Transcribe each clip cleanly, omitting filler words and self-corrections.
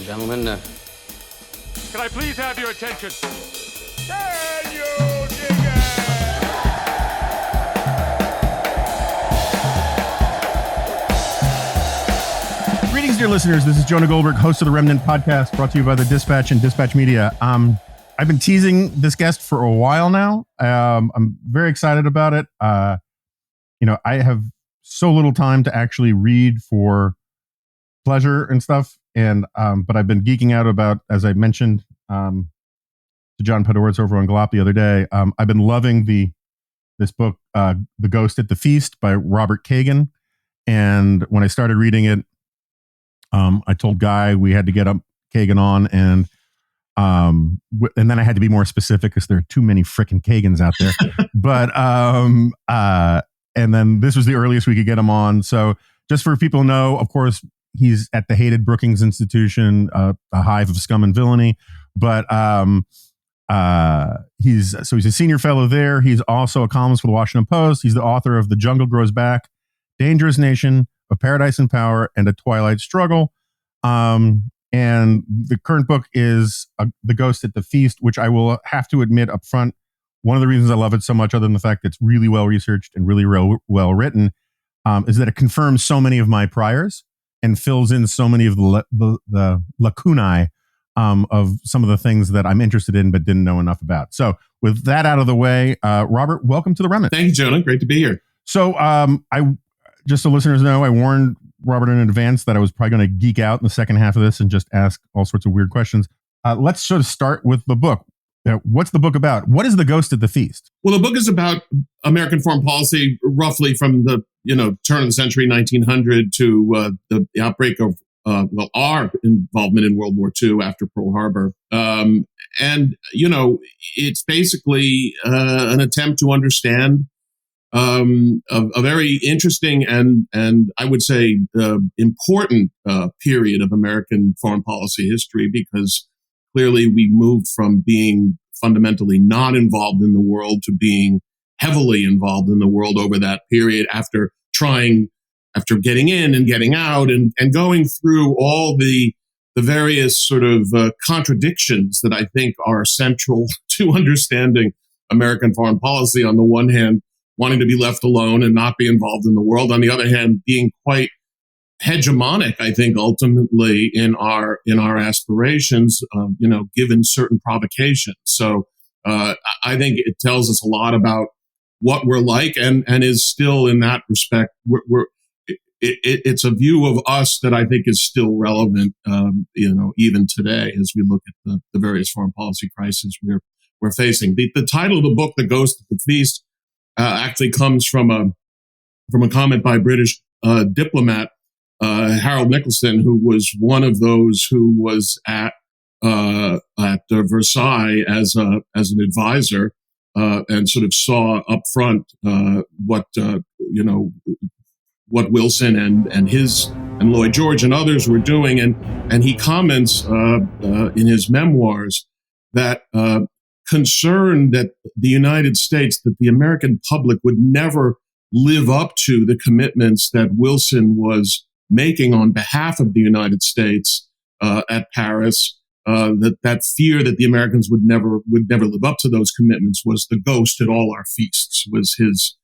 Gentlemen, can I please have your attention? Can you dig it? Greetings, dear listeners. This is Jonah Goldberg, host of the Remnant podcast, brought to you by the Dispatch and Dispatch Media. I've been teasing this guest for a while now. I'm very excited about it. I have so little time to actually read for pleasure and stuff, but I've been geeking out about, as I mentioned to John Podorz over on Glop the other day. I've been loving this book, The Ghost at the Feast by Robert Kagan. And when I started reading it, I told Guy we had to get Kagan on, and then I had to be more specific because there are too many frickin' Kagans out there. But and then this was the earliest we could get him on. So just for people to know, of course, he's at the hated Brookings Institution, a hive of scum and villainy. But he's a senior fellow there. He's also a columnist for the Washington Post. He's the author of The Jungle Grows Back, Dangerous Nation, A Paradise in Power, and A Twilight Struggle. And the current book is The Ghost at the Feast, which I will have to admit up front, one of the reasons I love it so much, other than the fact that it's really well researched and really well written, is that it confirms so many of my priors and fills in so many of the lacunae of some of the things that I'm interested in but didn't know enough about. So with that out of the way, Robert, welcome to the Remnant. Thank you, Jonah. Great to be here. So just so listeners know, I warned Robert in advance that I was probably going to geek out in the second half of this and just ask all sorts of weird questions. Let's sort of start with the book. What's the book about? What is The Ghost at the Feast? Well, the book is about American foreign policy, roughly from the turn of the century, 1900, to the outbreak of our involvement in World War II after Pearl Harbor. It's basically an attempt to understand a very interesting and I would say important period of American foreign policy history, because clearly we moved from being fundamentally not involved in the world to being heavily involved in the world over that period, after getting in and getting out and going through all the various sort of contradictions that I think are central to understanding American foreign policy. On the one hand, wanting to be left alone and not be involved in the world. On the other hand, being quite hegemonic, I think, ultimately in our aspirations, given certain provocations. So I think it tells us a lot about what we're like, and is still, in that respect, it's a view of us that I think is still relevant, even today, as we look at the various foreign policy crises we're facing. The title of the book, The Ghost at the Feast, actually comes from a comment by a British diplomat, Harold Nicholson, who was one of those who was at Versailles as an advisor, and sort of saw up front what Wilson and Lloyd George and others were doing, and he comments in his memoirs that concerned that the United States, that the American public would never live up to the commitments that Wilson was making on behalf of the United States at Paris. That fear that the Americans would never live up to those commitments was the ghost at all our feasts, was his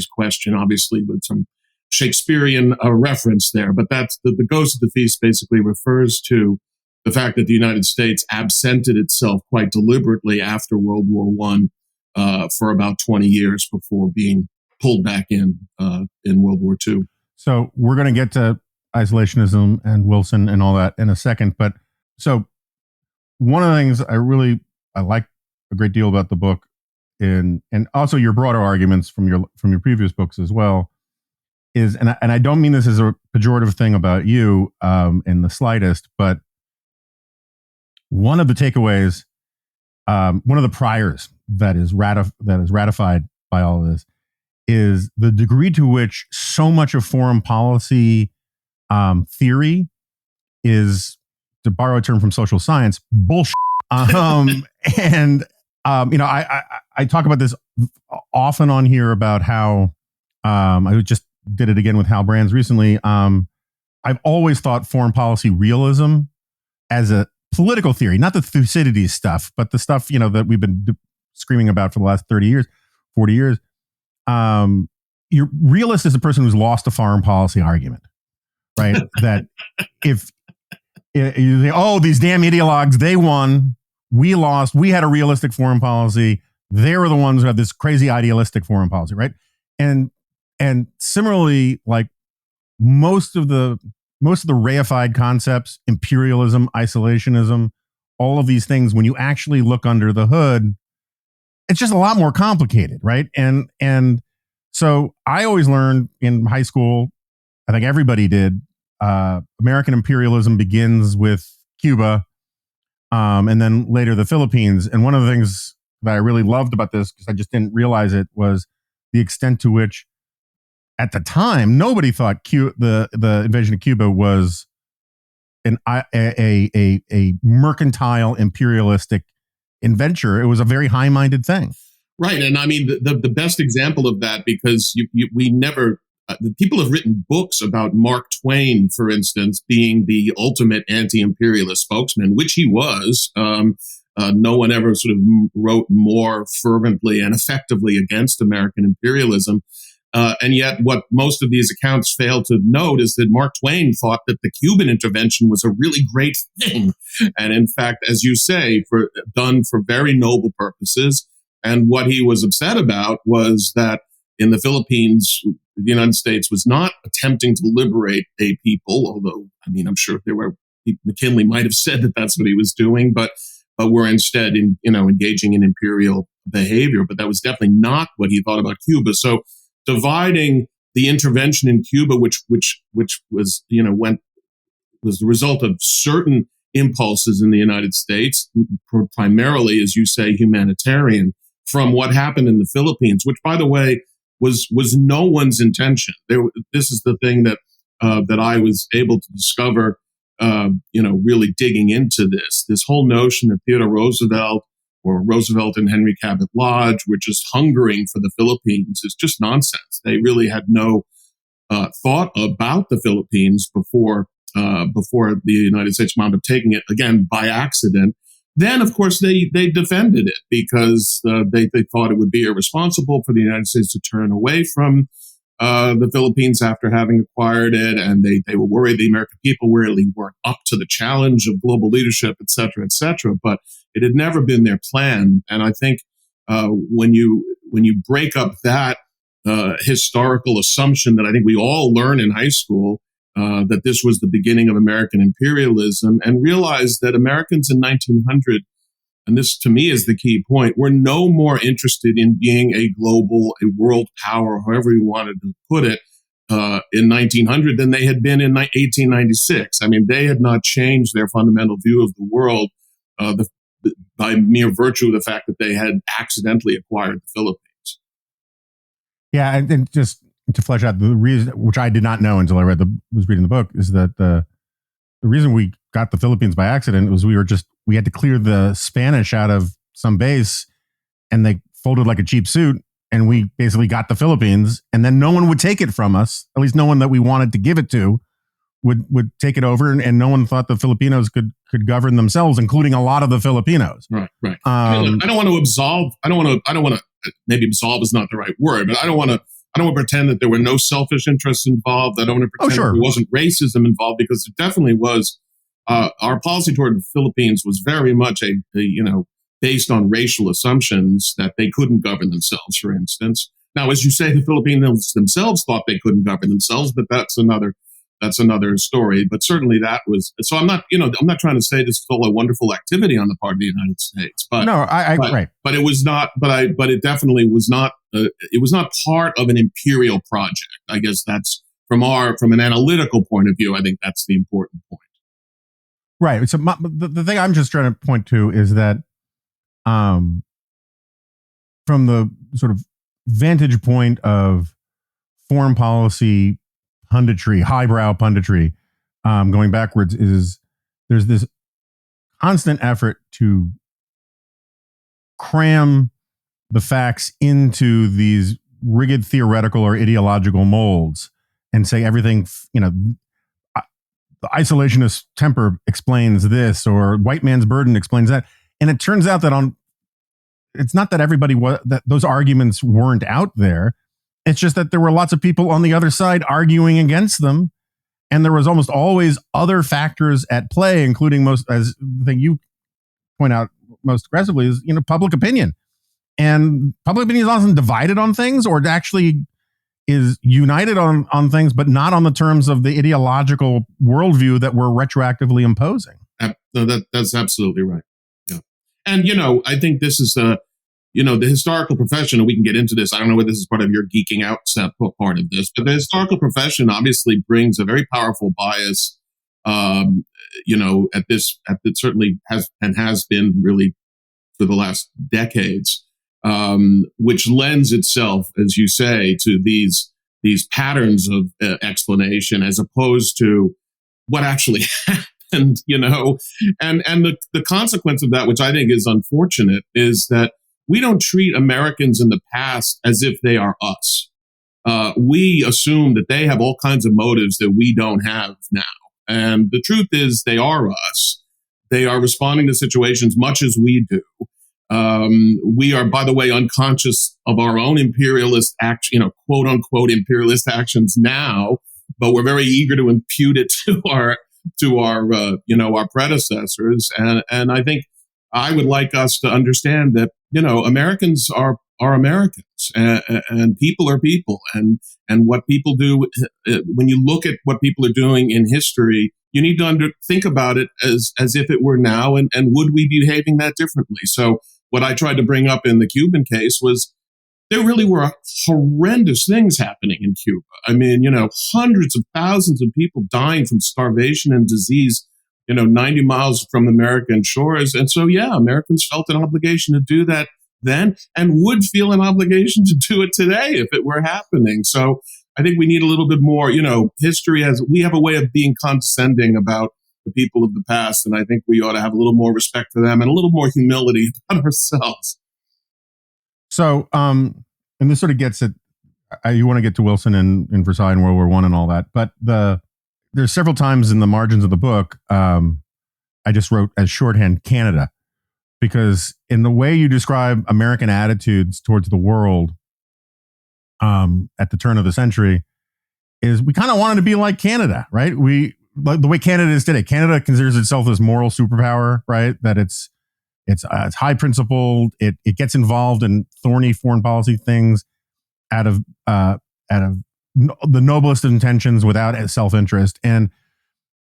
question, obviously with some Shakespearean reference there. But that's the ghost of the feast basically refers to the fact that the United States absented itself quite deliberately after World War I for about 20 years before being pulled back in World War II. So we're going to get to isolationism and Wilson and all that in a second. But so one of the things I like a great deal about the book, and also your broader arguments from your previous books as well, is, and I don't mean this as a pejorative thing about you in the slightest, but one of the takeaways, one of the priors that is ratified by all of this, is the degree to which so much of foreign policy theory is, to borrow a term from social science, bullshit. I talk about this often on here about how I just did it again with Hal Brands recently. I've always thought foreign policy realism as a political theory, not the Thucydides stuff, but the stuff, that we've been screaming about for the last 30 years, 40 years. Your realist is a person who's lost a foreign policy argument, right? That if you say, oh, these damn ideologues, they won, we lost, we had a realistic foreign policy, they were the ones who have this crazy idealistic foreign policy, right? And similarly, like most of the reified concepts, imperialism, isolationism, all of these things, when you actually look under the hood, it's just a lot more complicated, right? And so I always learned in high school, I think everybody did, American imperialism begins with Cuba, and then later the Philippines. And one of the things that I really loved about this, because I just didn't realize it, was the extent to which, at the time, nobody thought the invasion of Cuba was a mercantile imperialistic adventure. It was a very high-minded thing. Right. And I mean, the best example of that, because we never, people have written books about Mark Twain, for instance, being the ultimate anti-imperialist spokesman, which he was. No one ever sort of wrote more fervently and effectively against American imperialism. And yet what most of these accounts fail to note is that Mark Twain thought that the Cuban intervention was a really great thing. And in fact, as you say, done for very noble purposes. And what he was upset about was that in the Philippines, the United States was not attempting to liberate a people, although, I mean, I'm sure McKinley might have said that that's what he was doing, but were instead engaging in imperial behavior. But that was definitely not what he thought about Cuba. So dividing the intervention in Cuba, which was was the result of certain impulses in the United States, primarily, as you say, humanitarian, from what happened in the Philippines, which, by the way, was no one's intention. This is the thing that I was able to discover, really digging into this whole notion that Theodore Roosevelt or Roosevelt and Henry Cabot Lodge were just hungering for the Philippines is just nonsense. They really had no thought about the Philippines before the United States wound up taking it, again, by accident. Then, of course, they defended it because they thought it would be irresponsible for the United States to turn away from the Philippines after having acquired it, and they were worried the American people really weren't up to the challenge of global leadership, et cetera, et cetera. But it had never been their plan. And I think when you break up that historical assumption that I think we all learn in high school, that this was the beginning of American imperialism, and realize that Americans in 1900, and this to me is the key point, were no more interested in being a world power, however you wanted to put it, in 1900 than they had been in 1896. I mean, they had not changed their fundamental view of the world by mere virtue of the fact that they had accidentally acquired the Philippines. Yeah, and just to flesh out the reason, which I did not know until I was reading the book, is that the reason we got the Philippines by accident was we had to clear the Spanish out of some base, and they folded like a cheap suit, and we basically got the Philippines, and then no one would take it from us. At least no one that we wanted to give it to would take it over, and no one thought the Filipinos could govern themselves, including a lot of the Filipinos. Right. I don't want to absolve. I don't want to. Maybe absolve is not the right word, but I don't want to pretend that there were no selfish interests involved. I don't want to pretend that there wasn't racism involved, because it definitely was. Our policy toward the Philippines was very much based on racial assumptions that they couldn't govern themselves, for instance. Now, as you say, the Filipinos themselves thought they couldn't govern themselves, but that's another story. But certainly that was. So I'm not trying to say this is all a wonderful activity on the part of the United States. But no, right. But it was not. But it definitely was not. It was not part of an imperial project. I guess that's from an analytical point of view. I think that's the important point. Right. So the thing I'm just trying to point to is that, from the sort of vantage point of foreign policy punditry, highbrow punditry, going backwards, is there's this constant effort to cram the facts into these rigid theoretical or ideological molds and say everything, the isolationist temper explains this, or white man's burden explains that. And it turns out that it's not that everybody that those arguments weren't out there. It's just that there were lots of people on the other side arguing against them. And there was almost always other factors at play, including as the thing you point out most aggressively is, public opinion. And public opinion is often divided on things, or it actually is united on things, but not on the terms of the ideological worldview that we're retroactively imposing. That's absolutely right. Yeah. And, I think this is the historical profession, and we can get into this. I don't know whether this is part of your geeking out part of this, but the historical profession obviously brings a very powerful bias, it certainly has been really for the last decades, which lends itself, as you say, to these patterns of explanation as opposed to what actually happened. And the consequence of that, which I think is unfortunate, is that we don't treat Americans in the past as if they are us. We assume that they have all kinds of motives that we don't have now. And the truth is they are us. They are responding to situations much as we do. We are, by the way, unconscious of our own imperialist quote unquote imperialist actions now, but we're very eager to impute it to our predecessors. And I think I would like us to understand that, Americans are Americans, and people are people, and what people do, when you look at what people are doing in history, you need to think about it as if it were now, and would we be behaving that differently? So what I tried to bring up in the Cuban case was there really were horrendous things happening in Cuba. I mean, hundreds of thousands of people dying from starvation and disease, 90 miles from American shores. And so, Americans felt an obligation to do that then, and would feel an obligation to do it today if it were happening. So I think we need a little bit more, we have a way of being condescending about the people of the past. And I think we ought to have a little more respect for them and a little more humility about ourselves. So, and this sort of gets at, you want to get to Wilson and Versailles and World War I and all that, but there's several times in the margins of the book, I just wrote as shorthand Canada, because in the way you describe American attitudes towards the world at the turn of the century is we kind of wanted to be like Canada, right? The way Canada is today. Canada considers itself this moral superpower, right? That it's high principled. It gets involved in thorny foreign policy things out of the noblest intentions without self-interest. And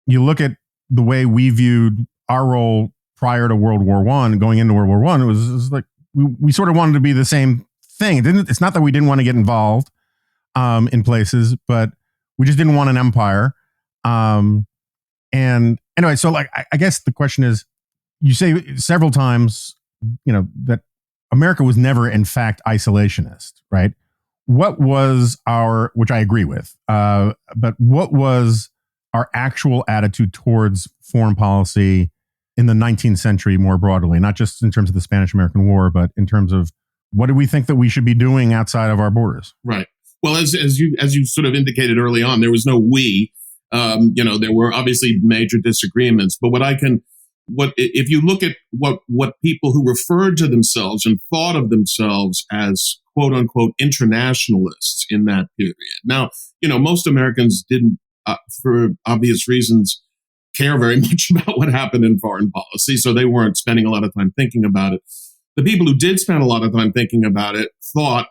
you look at the way we viewed our role prior to World War I, going into World War I, it was like we sort of wanted to be the same thing. It's not that we didn't want to get involved in places, but we just didn't want an empire. And anyway, so I guess the question is, you say several times, that America was never in fact isolationist, right? What was which I agree with, but what was our actual attitude towards foreign policy in the 19th century more broadly, not just in terms of the Spanish-American War, but in terms of what do we think that we should be doing outside of our borders? Right. Well, as you sort of indicated early on, there was no we. There were obviously major disagreements, but if you look at what people who referred to themselves and thought of themselves as quote unquote internationalists in that period. Now, most Americans didn't, for obvious reasons, care very much about what happened in foreign policy, so they weren't spending a lot of time thinking about it. The people who did spend a lot of time thinking about it thought,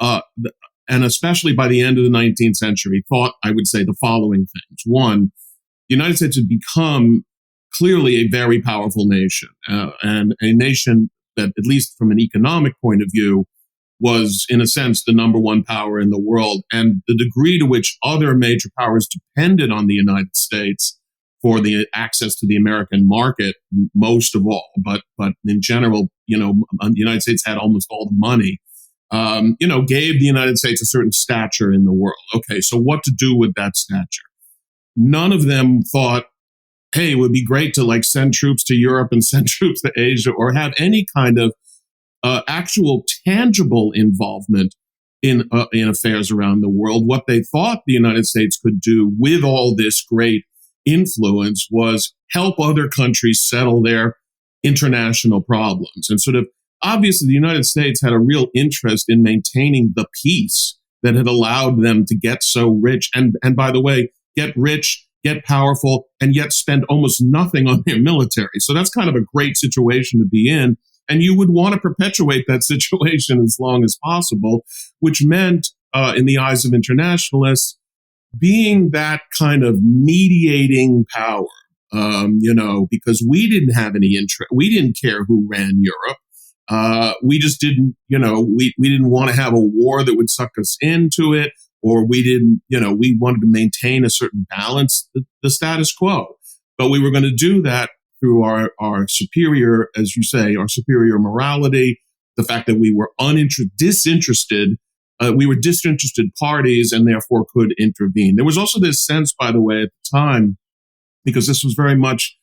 and especially by the end of the 19th century, I would say, the following things. One, the United States had become clearly a very powerful nation, and a nation that, at least from an economic point of view, was, in a sense, the number one power in the world. And the degree to which other major powers depended on the United States for the access to the American market, most of all, but in general, the United States had almost all the money, gave the United States a certain stature in the world. Okay, so what to do with that stature? None of them thought, hey, it would be great to send troops to Europe and send troops to Asia, or have any kind of actual tangible involvement in affairs around the world. What they thought the United States could do with all this great influence was help other countries settle their international problems. And sort of obviously the United States had a real interest in maintaining the peace that had allowed them to get so rich. And by the way, get rich, get powerful, and yet spend almost nothing on their military. So that's kind of a great situation to be in. And you would want to perpetuate that situation as long as possible, which meant, in the eyes of internationalists, being that kind of mediating power, because we didn't have any interest. We didn't care who ran Europe. We just didn't, we didn't want to have a war that would suck us into it, or we didn't, we wanted to maintain a certain balance, the status quo. But we were going to do that through our superior, as you say, our superior morality, the fact that we were disinterested. We were disinterested parties and therefore could intervene. There was also this sense, by the way, at the time, because this was very much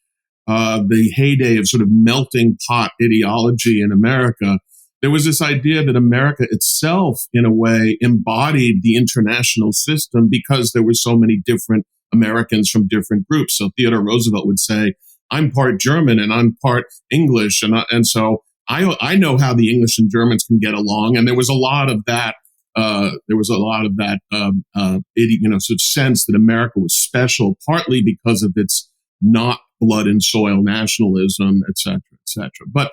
the heyday of sort of melting pot ideology in America. There was this idea that America itself, in a way, embodied the international system because there were so many different Americans from different groups. So Theodore Roosevelt would say, I'm part German and I'm part English. And so I know how the English and Germans can get along. And there was a lot of that. Sort of sense that America was special, partly because of its not blood and soil nationalism, et cetera, et cetera. But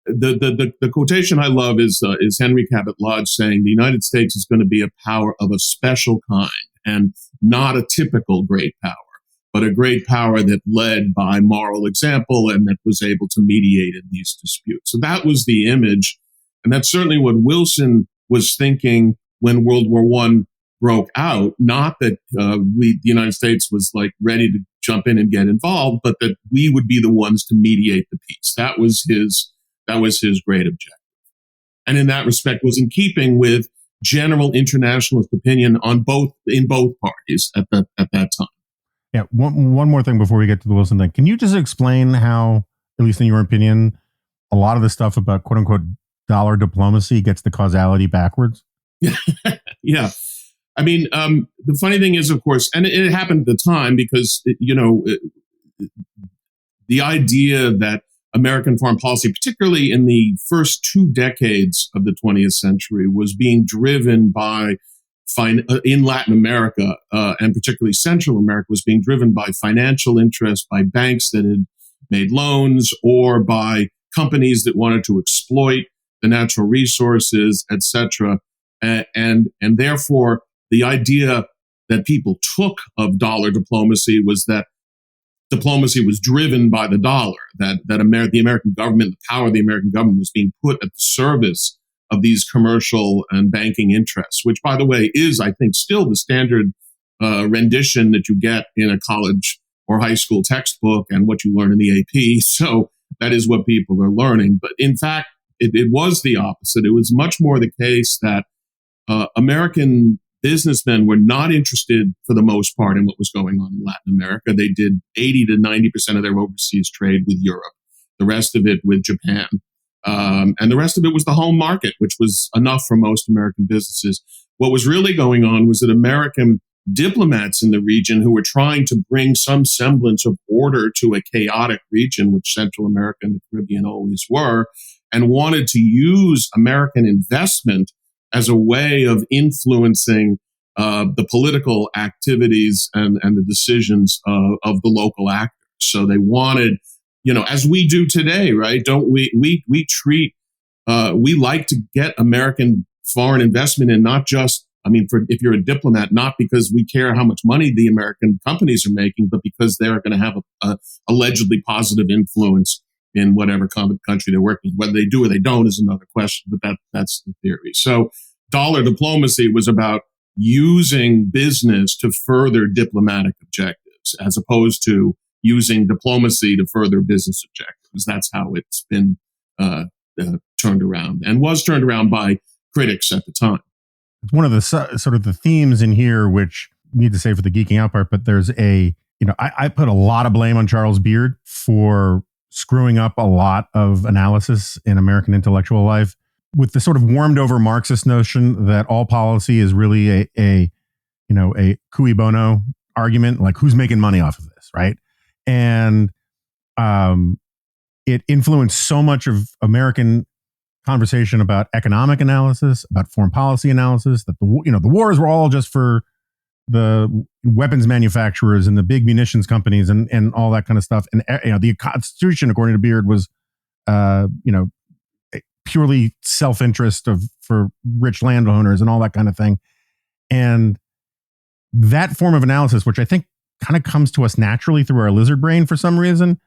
the quotation I love is Henry Cabot Lodge saying the United States is going to be a power of a special kind and not a typical great power, but a great power that led by moral example and that was able to mediate in these disputes. So that was the image. And that's certainly what Wilson was thinking when World War I broke out. Not that the United States was like ready to jump in and get involved, but that we would be the ones to mediate the peace. That was his great objective. And in that respect was in keeping with general internationalist opinion in both parties at that time. Yeah. One more thing before we get to the Wilson thing. Can you just explain how, at least in your opinion, a lot of the stuff about quote unquote dollar diplomacy gets the causality backwards? Yeah. I mean, the funny thing is, of course, and it happened at the time because, the idea that American foreign policy, particularly in the first 2 decades of the 20th century, was being driven by, in Latin America, and particularly Central America, was being driven by financial interests, by banks that had made loans, or by companies that wanted to exploit the natural resources, et cetera. And therefore, the idea that people took of dollar diplomacy was that diplomacy was driven by the dollar, that the American government, the power of the American government was being put at the service of these commercial and banking interests, which, by the way, is, I think, still the standard rendition that you get in a college or high school textbook and what you learn in the AP. So that is what people are learning. But in fact, it was the opposite. It was much more the case that American businessmen were not interested, for the most part, in what was going on in Latin America. They did 80 to 90% of their overseas trade with Europe, the rest of it with Japan. And the rest of it was the home market, which was enough for most American businesses. What was really going on was that American diplomats in the region who were trying to bring some semblance of order to a chaotic region, which Central America and the Caribbean always were, and wanted to use American investment as a way of influencing the political activities and the decisions of the local actors. So they wanted, as we do today, right? Don't we like to get American foreign investment in, not just, if you're a diplomat, not because we care how much money the American companies are making, but because they're going to have a allegedly positive influence in whatever country they're working. Whether they do or they don't is another question, but that's the theory. So dollar diplomacy was about using business to further diplomatic objectives, as opposed to using diplomacy to further business objectives. That's how it's been turned around, and was turned around by critics at the time. It's one of the sort of the themes in here, which I need to say for the geeking out part, but there's I put a lot of blame on Charles Beard for screwing up a lot of analysis in American intellectual life with the sort of warmed over Marxist notion that all policy is really a cui bono, argument, like who's making money off of this, right? And it influenced so much of American conversation about economic analysis, about foreign policy analysis, that the wars were all just for the weapons manufacturers and the big munitions companies and all that kind of stuff. And the Constitution, according to Beard, was purely self-interest for rich landowners and all that kind of thing. And that form of analysis, which I think kind of comes to us naturally through our lizard brain for some reason,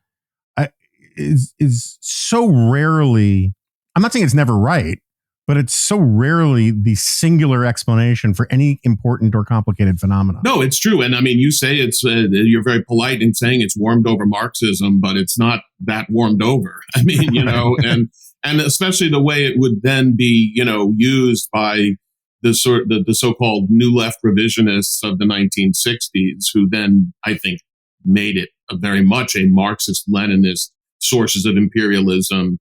is so rarely, I'm not saying it's never right, but it's so rarely the singular explanation for any important or complicated phenomenon. No, it's true. And I mean, you say you're very polite in saying it's warmed over Marxism, but it's not that warmed over. I mean, and especially the way it would then be, used by the so-called new left revisionists of the 1960s, who then, I think, made it very much a Marxist-Leninist sources of imperialism,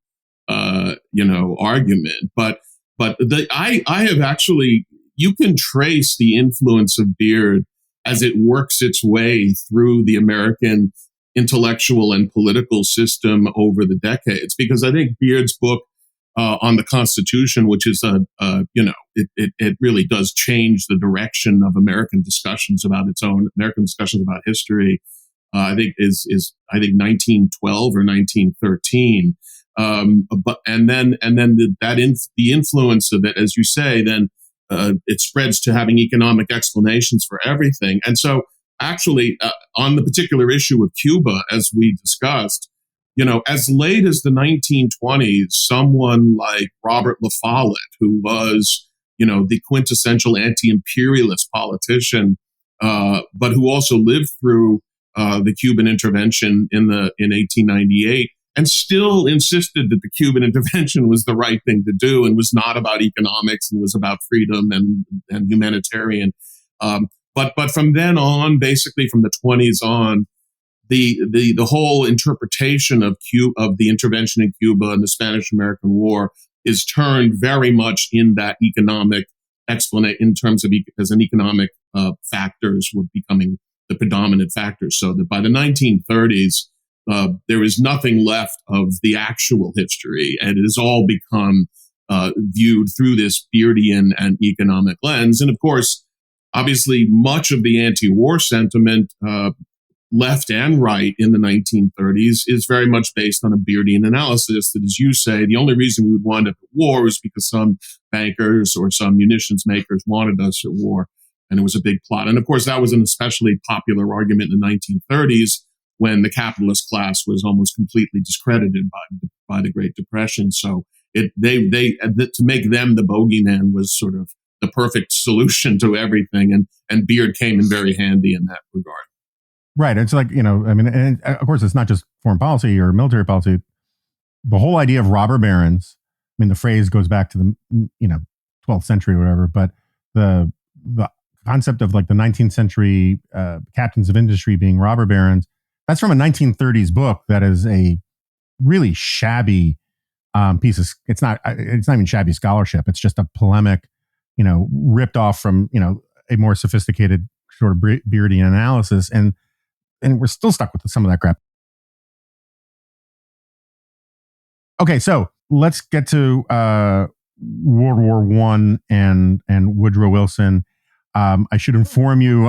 argument. But I have actually, you can trace the influence of Beard as it works its way through the American intellectual and political system over the decades, because I think Beard's book on the Constitution, which is it really does change the direction of American discussions about history. I think is 1912 or 1913. The influence of it, as you say, then it spreads to having economic explanations for everything. And so actually on the particular issue of Cuba, as we discussed, as late as the 1920s, someone like Robert La Follette, who was, the quintessential anti-imperialist politician, but who also lived through the Cuban intervention in 1898, and still insisted that the Cuban intervention was the right thing to do and was not about economics and was about freedom and humanitarian. But from then on, basically from the 20s on, the whole interpretation of the intervention in Cuba and the Spanish-American War is turned very much in that economic explanation, in terms of as an economic factors were becoming the predominant factors. So that by the 1930s, there is nothing left of the actual history, and it has all become viewed through this Beardian and economic lens. And of course, obviously, much of the anti-war sentiment, left and right, in the 1930s is very much based on a Beardian analysis that, as you say, the only reason we would wind up at war was because some bankers or some munitions makers wanted us at war, and it was a big plot. And of course, that was an especially popular argument in the 1930s, when the capitalist class was almost completely discredited by the Great Depression. So to make them the bogeyman was sort of the perfect solution to everything. And Beard came in very handy in that regard. Right. It's like, and of course, it's not just foreign policy or military policy. The whole idea of robber barons, I mean, the phrase goes back to the, 12th century or whatever, but the concept of like the 19th century captains of industry being robber barons, that's from a 1930s book that is a really shabby piece of, it's not even shabby scholarship. It's just a polemic, ripped off from, a more sophisticated sort of Beardian analysis. And we're still stuck with some of that crap. Okay, so let's get to World War I and Woodrow Wilson. I should inform you,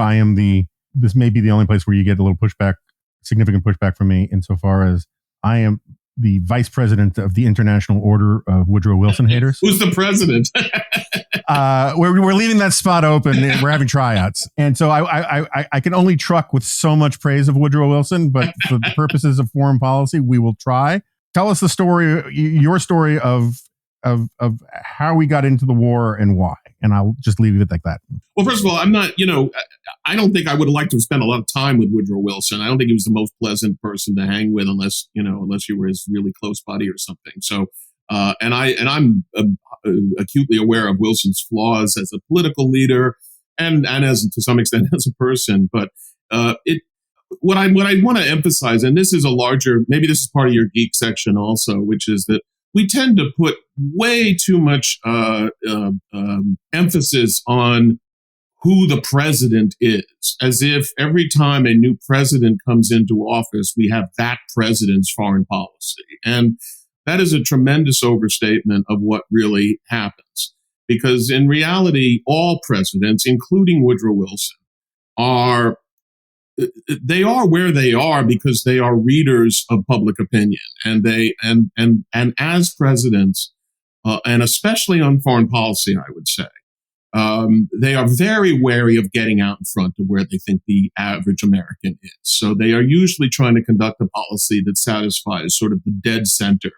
this may be the only place where you get a little pushback, significant pushback from me, insofar as I am the vice president of the International Order of Woodrow Wilson haters. Who's the president? We're leaving that spot open. We're having tryouts. And so I can only truck with so much praise of Woodrow Wilson, but for the purposes of foreign policy, we will try. Tell us the story, your story of how we got into the war and why. And I'll just leave it like that. Well, first of all, I'm not, I don't think I would have liked to have spent a lot of time with Woodrow Wilson. I don't think he was the most pleasant person to hang with unless you were his really close buddy or something. So, and I'm acutely aware of Wilson's flaws as a political leader and as to some extent as a person. But what I want to emphasize, and this is maybe this is part of your geek section also, which is that we tend to put way too much emphasis on who the president is, as if every time a new president comes into office, we have that president's foreign policy. And that is a tremendous overstatement of what really happens. Because in reality, all presidents, including Woodrow Wilson, are where they are because they are readers of public opinion. And as presidents, and especially on foreign policy, I would say, they are very wary of getting out in front of where they think the average American is. So they are usually trying to conduct a policy that satisfies sort of the dead center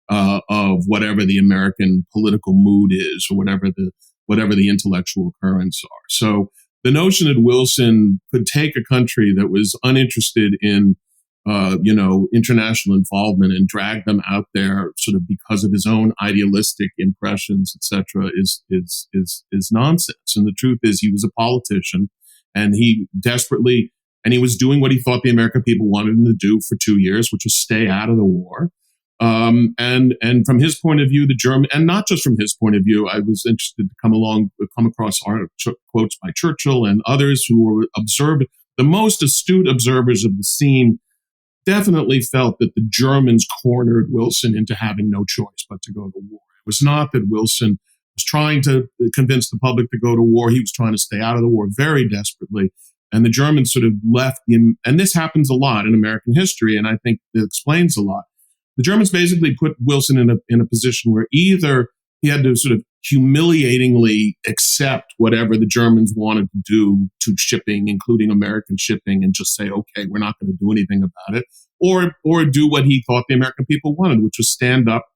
of whatever the American political mood is, or whatever the intellectual currents are. So the notion that Wilson could take a country that was uninterested in international involvement and drag them out there sort of because of his own idealistic impressions, etc., is nonsense. And the truth is, he was a politician, and he was doing what he thought the American people wanted him to do for 2 years, which was stay out of the war. And from his point of view, and not just from his point of view, I was interested to come across quotes by Churchill and others who were the most astute observers of the scene. Definitely felt that the Germans cornered Wilson into having no choice but to go to war. It was not that Wilson was trying to convince the public to go to war. He was trying to stay out of the war very desperately. And the Germans sort of left him, and this happens a lot in American history, and I think it explains a lot. The Germans basically put Wilson in a position where either he had to sort of humiliatingly accept whatever the Germans wanted to do to shipping, including American shipping, and just say, okay, we're not going to do anything about it, or do what he thought the American people wanted, which was stand up.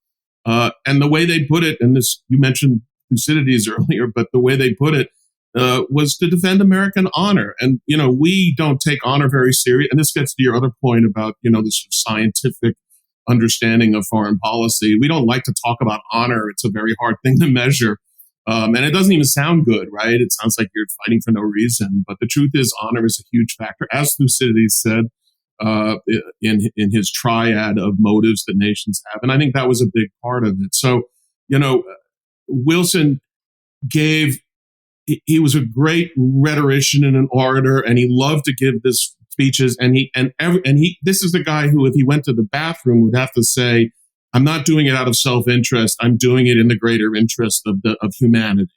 And the way they put it, and this, you mentioned Thucydides earlier, but the way they put it was to defend American honor. And, we don't take honor very seriously. And this gets to your other point about, the sort of scientific understanding of foreign policy. We don't like to talk about honor. It's a very hard thing to measure. And it doesn't even sound good, right? It sounds like you're fighting for no reason. But the truth is, honor is a huge factor. As Thucydides said in his triad of motives that nations have. And I think that was a big part of it. So, Wilson he was a great rhetorician and an orator, and he loved to give this speeches, and this is the guy who, if he went to the bathroom, would have to say, I'm not doing it out of self-interest, I'm doing it in the greater interest of humanity.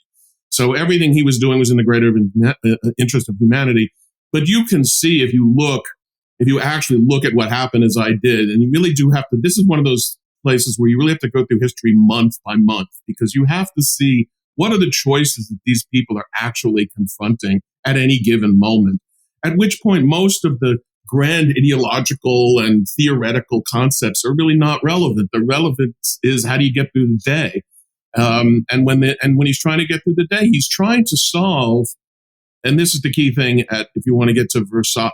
So everything he was doing was in the greater interest of humanity. But you can see, if you actually look at what happened, as I did, and you really do have to, this is one of those places where you really have to go through history month by month, because you have to see what are the choices that these people are actually confronting at any given moment. At which point, most of the grand ideological and theoretical concepts are really not relevant. The relevance is, how do you get through the day? And when he's trying to get through the day, he's trying to solve. And this is the key thing. If you want to get to Versailles,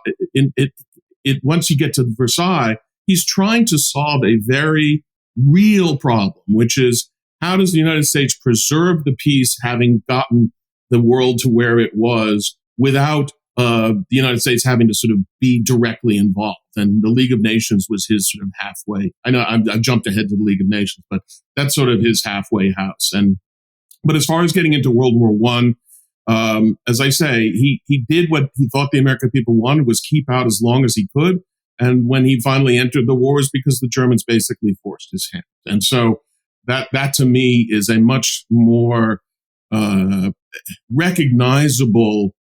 once you get to Versailles, he's trying to solve a very real problem, which is, how does the United States preserve the peace, having gotten the world to where it was, without the United States having to sort of be directly involved? And the League of Nations was his sort of halfway. I know I've jumped ahead to the League of Nations, but that's sort of his halfway house. But as far as getting into World War I, as I say, he did what he thought the American people wanted, was keep out as long as he could. And when he finally entered the war, was because the Germans basically forced his hand. And so that to me is a much more recognizable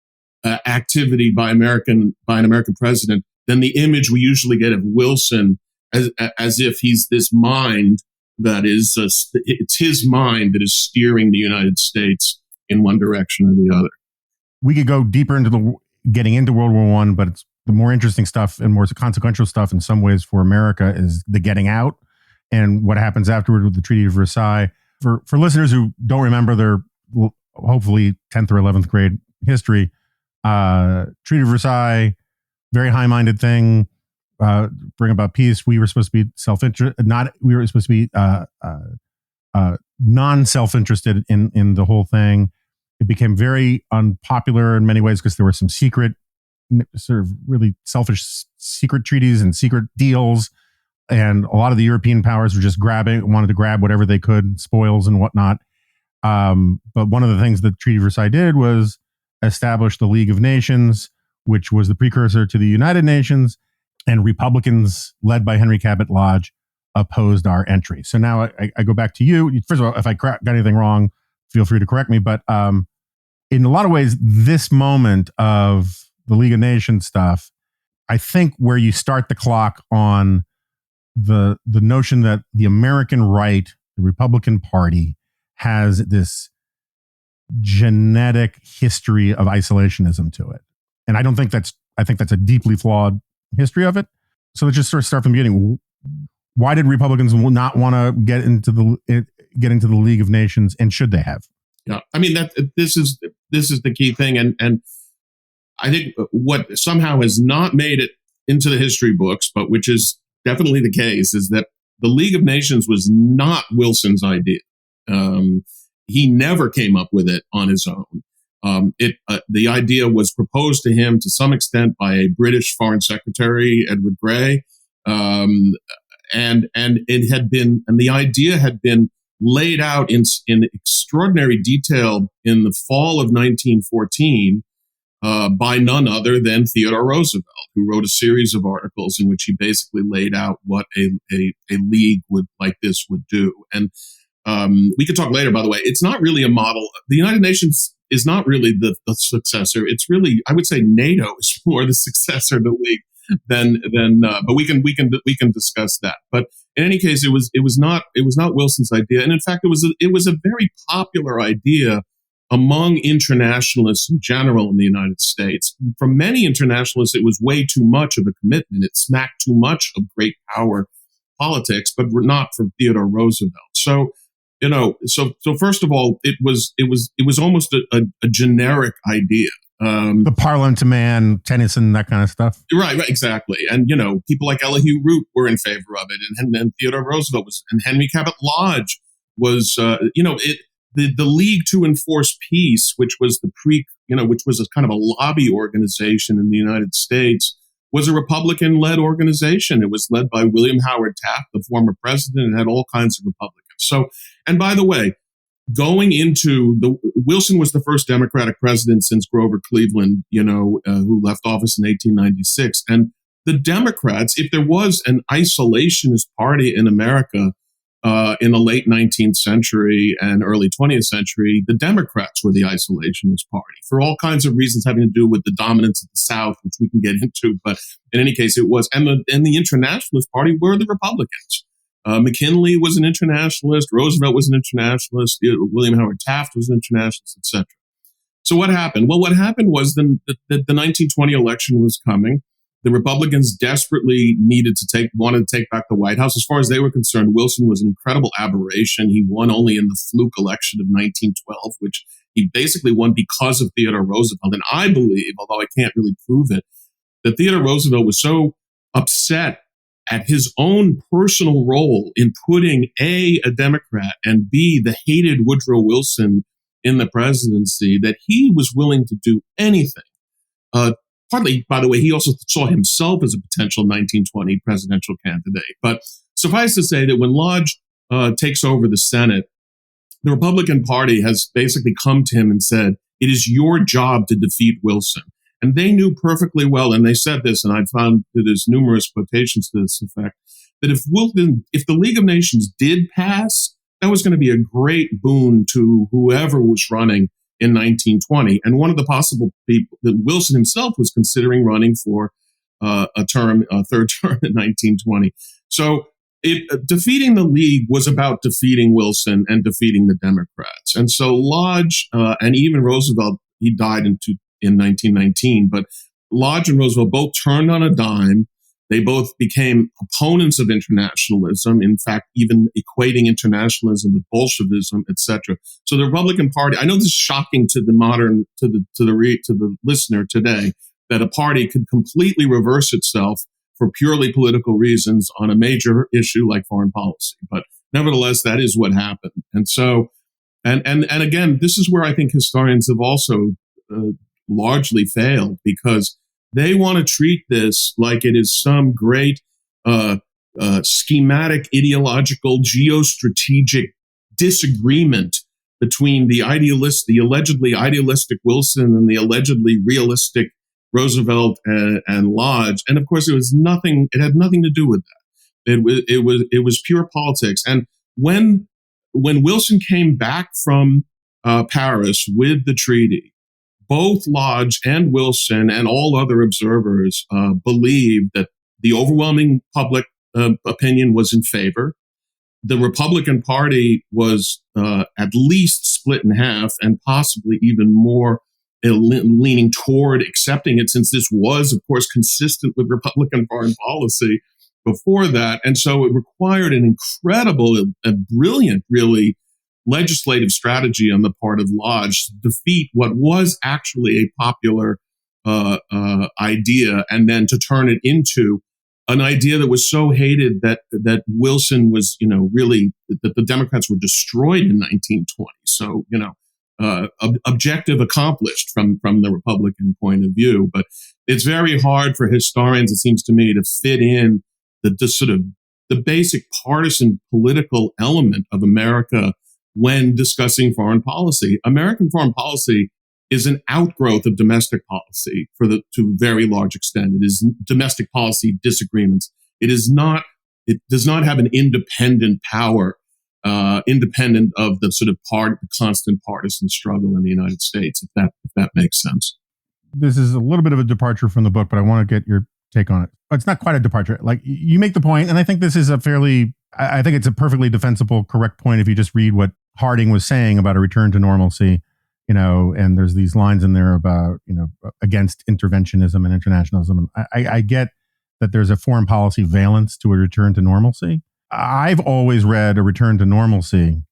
activity by an American president than the image we usually get of Wilson as if he's this mind that is it's his mind that is steering the United States in one direction or the other. We could go deeper into getting into World War I, but it's the more interesting stuff and more consequential stuff in some ways for America is the getting out and what happens afterward with the Treaty of Versailles. For listeners who don't remember their hopefully 10th or 11th grade history, Treaty of Versailles, very high-minded thing, bring about peace. We were supposed to be we were supposed to be non-self-interested in the whole thing. It became very unpopular in many ways because there were some secret, sort of really selfish secret treaties and secret deals. And a lot of the European powers were just wanted to grab whatever they could, spoils and whatnot. But one of the things that Treaty of Versailles did was established the League of Nations, which was the precursor to the United Nations, and Republicans led by Henry Cabot Lodge opposed our entry. So now I go back to you. First of all, if I got anything wrong, feel free to correct me. But in a lot of ways, this moment of the League of Nations stuff, I think where you start the clock on the notion that the American right, the Republican Party, has this genetic history of isolationism to it. And I think that's a deeply flawed history of it. So let's just sort of start from the beginning. Why did Republicans not want to get into the League of Nations, and should they have? Yeah, I mean this is the key thing, and I think what somehow has not made it into the history books, but which is definitely the case, is that the League of Nations was not Wilson's idea. He never came up with it on his own. The idea was proposed to him to some extent by a British Foreign Secretary, Edward Grey, and the idea had been laid out in extraordinary detail in the fall of 1914 by none other than Theodore Roosevelt, who wrote a series of articles in which he basically laid out what a league like this would do. And we could talk later, by the way. It's not really a model. The United Nations is not really the successor. It's really, I would say, NATO is more the successor to the League than. But we can discuss that. But in any case, it was not Wilson's idea, and in fact, it was a very popular idea among internationalists in general in the United States. For many internationalists, it was way too much of a commitment. It smacked too much of great power politics, but not for Theodore Roosevelt. So, so first of all, it was almost a generic idea. The Parliament to Man, Tennyson, that kind of stuff. Right, exactly. And, people like Elihu Root were in favor of it, and Theodore Roosevelt was, and Henry Cabot Lodge was, the League to Enforce Peace, which was which was a kind of a lobby organization in the United States, was a Republican-led organization. It was led by William Howard Taft, the former president, and had all kinds of Republicans. So, and by the way, going into Wilson was the first Democratic president since Grover Cleveland, who left office in 1896. And the Democrats, if there was an isolationist party in America in the late 19th century and early 20th century, the Democrats were the isolationist party for all kinds of reasons having to do with the dominance of the South, which we can get into. But in any case, it was. And the Internationalist Party were the Republicans. McKinley was an internationalist. Roosevelt was an internationalist. William Howard Taft was an internationalist, etc. So what happened? Well, what happened was the 1920 election was coming. The Republicans desperately wanted to take back the White House. As far as they were concerned, Wilson was an incredible aberration. He won only in the fluke election of 1912, which he basically won because of Theodore Roosevelt. And I believe, although I can't really prove it, that Theodore Roosevelt was so upset at his own personal role in putting A, Democrat, and B, the hated Woodrow Wilson in the presidency, that he was willing to do anything. Partly, by the way, he also saw himself as a potential 1920 presidential candidate. But suffice to say that when Lodge takes over the Senate, the Republican Party has basically come to him and said, it is your job to defeat Wilson. And they knew perfectly well, and they said this, and I found that there's numerous quotations to this effect, that if the League of Nations did pass, that was going to be a great boon to whoever was running in 1920. And one of the possible people that Wilson himself was considering running for a third term in 1920. So defeating the League was about defeating Wilson and defeating the Democrats. And so Lodge and even Roosevelt, he died in 1919, but Lodge and Roosevelt both turned on a dime. They both became opponents of internationalism, in fact, even equating internationalism with Bolshevism, etc. So the Republican Party, I know this is shocking to the listener today, that a party could completely reverse itself for purely political reasons on a major issue like foreign policy. But nevertheless, that is what happened. And so, and again, this is where I think historians have also largely failed, because they want to treat this like it is some great schematic, ideological, geostrategic disagreement between the allegedly idealistic Wilson and the allegedly realistic Roosevelt and Lodge. And of course, it had nothing to do with that. It was pure politics. And when Wilson came back from Paris with the treaty, both Lodge and Wilson and all other observers believed that the overwhelming public opinion was in favor. The Republican Party was at least split in half and possibly even more leaning toward accepting it, since this was, of course, consistent with Republican foreign policy before that. And so it required an incredible and brilliant, really, legislative strategy on the part of Lodge to defeat what was actually a popular idea, and then to turn it into an idea that was so hated that Wilson was, really, that the Democrats were destroyed in 1920. So, objective accomplished from the Republican point of view. But it's very hard for historians, it seems to me, to fit in the sort of the basic partisan political element of America when discussing foreign policy. American foreign policy is an outgrowth of domestic policy to a very large extent. It is domestic policy disagreements. It does not have an independent power, independent of the sort of constant partisan struggle in the United States, if that makes sense. This is a little bit of a departure from the book, but I want to get your take on it. It's not quite a departure. Like, you make the point, and I think this is I think it's a perfectly defensible, correct point if you just read what Harding was saying about a return to normalcy, and there's these lines in there about, against interventionism and internationalism. And I get that there's a foreign policy valence to a return to normalcy. I've always read a return to normalcy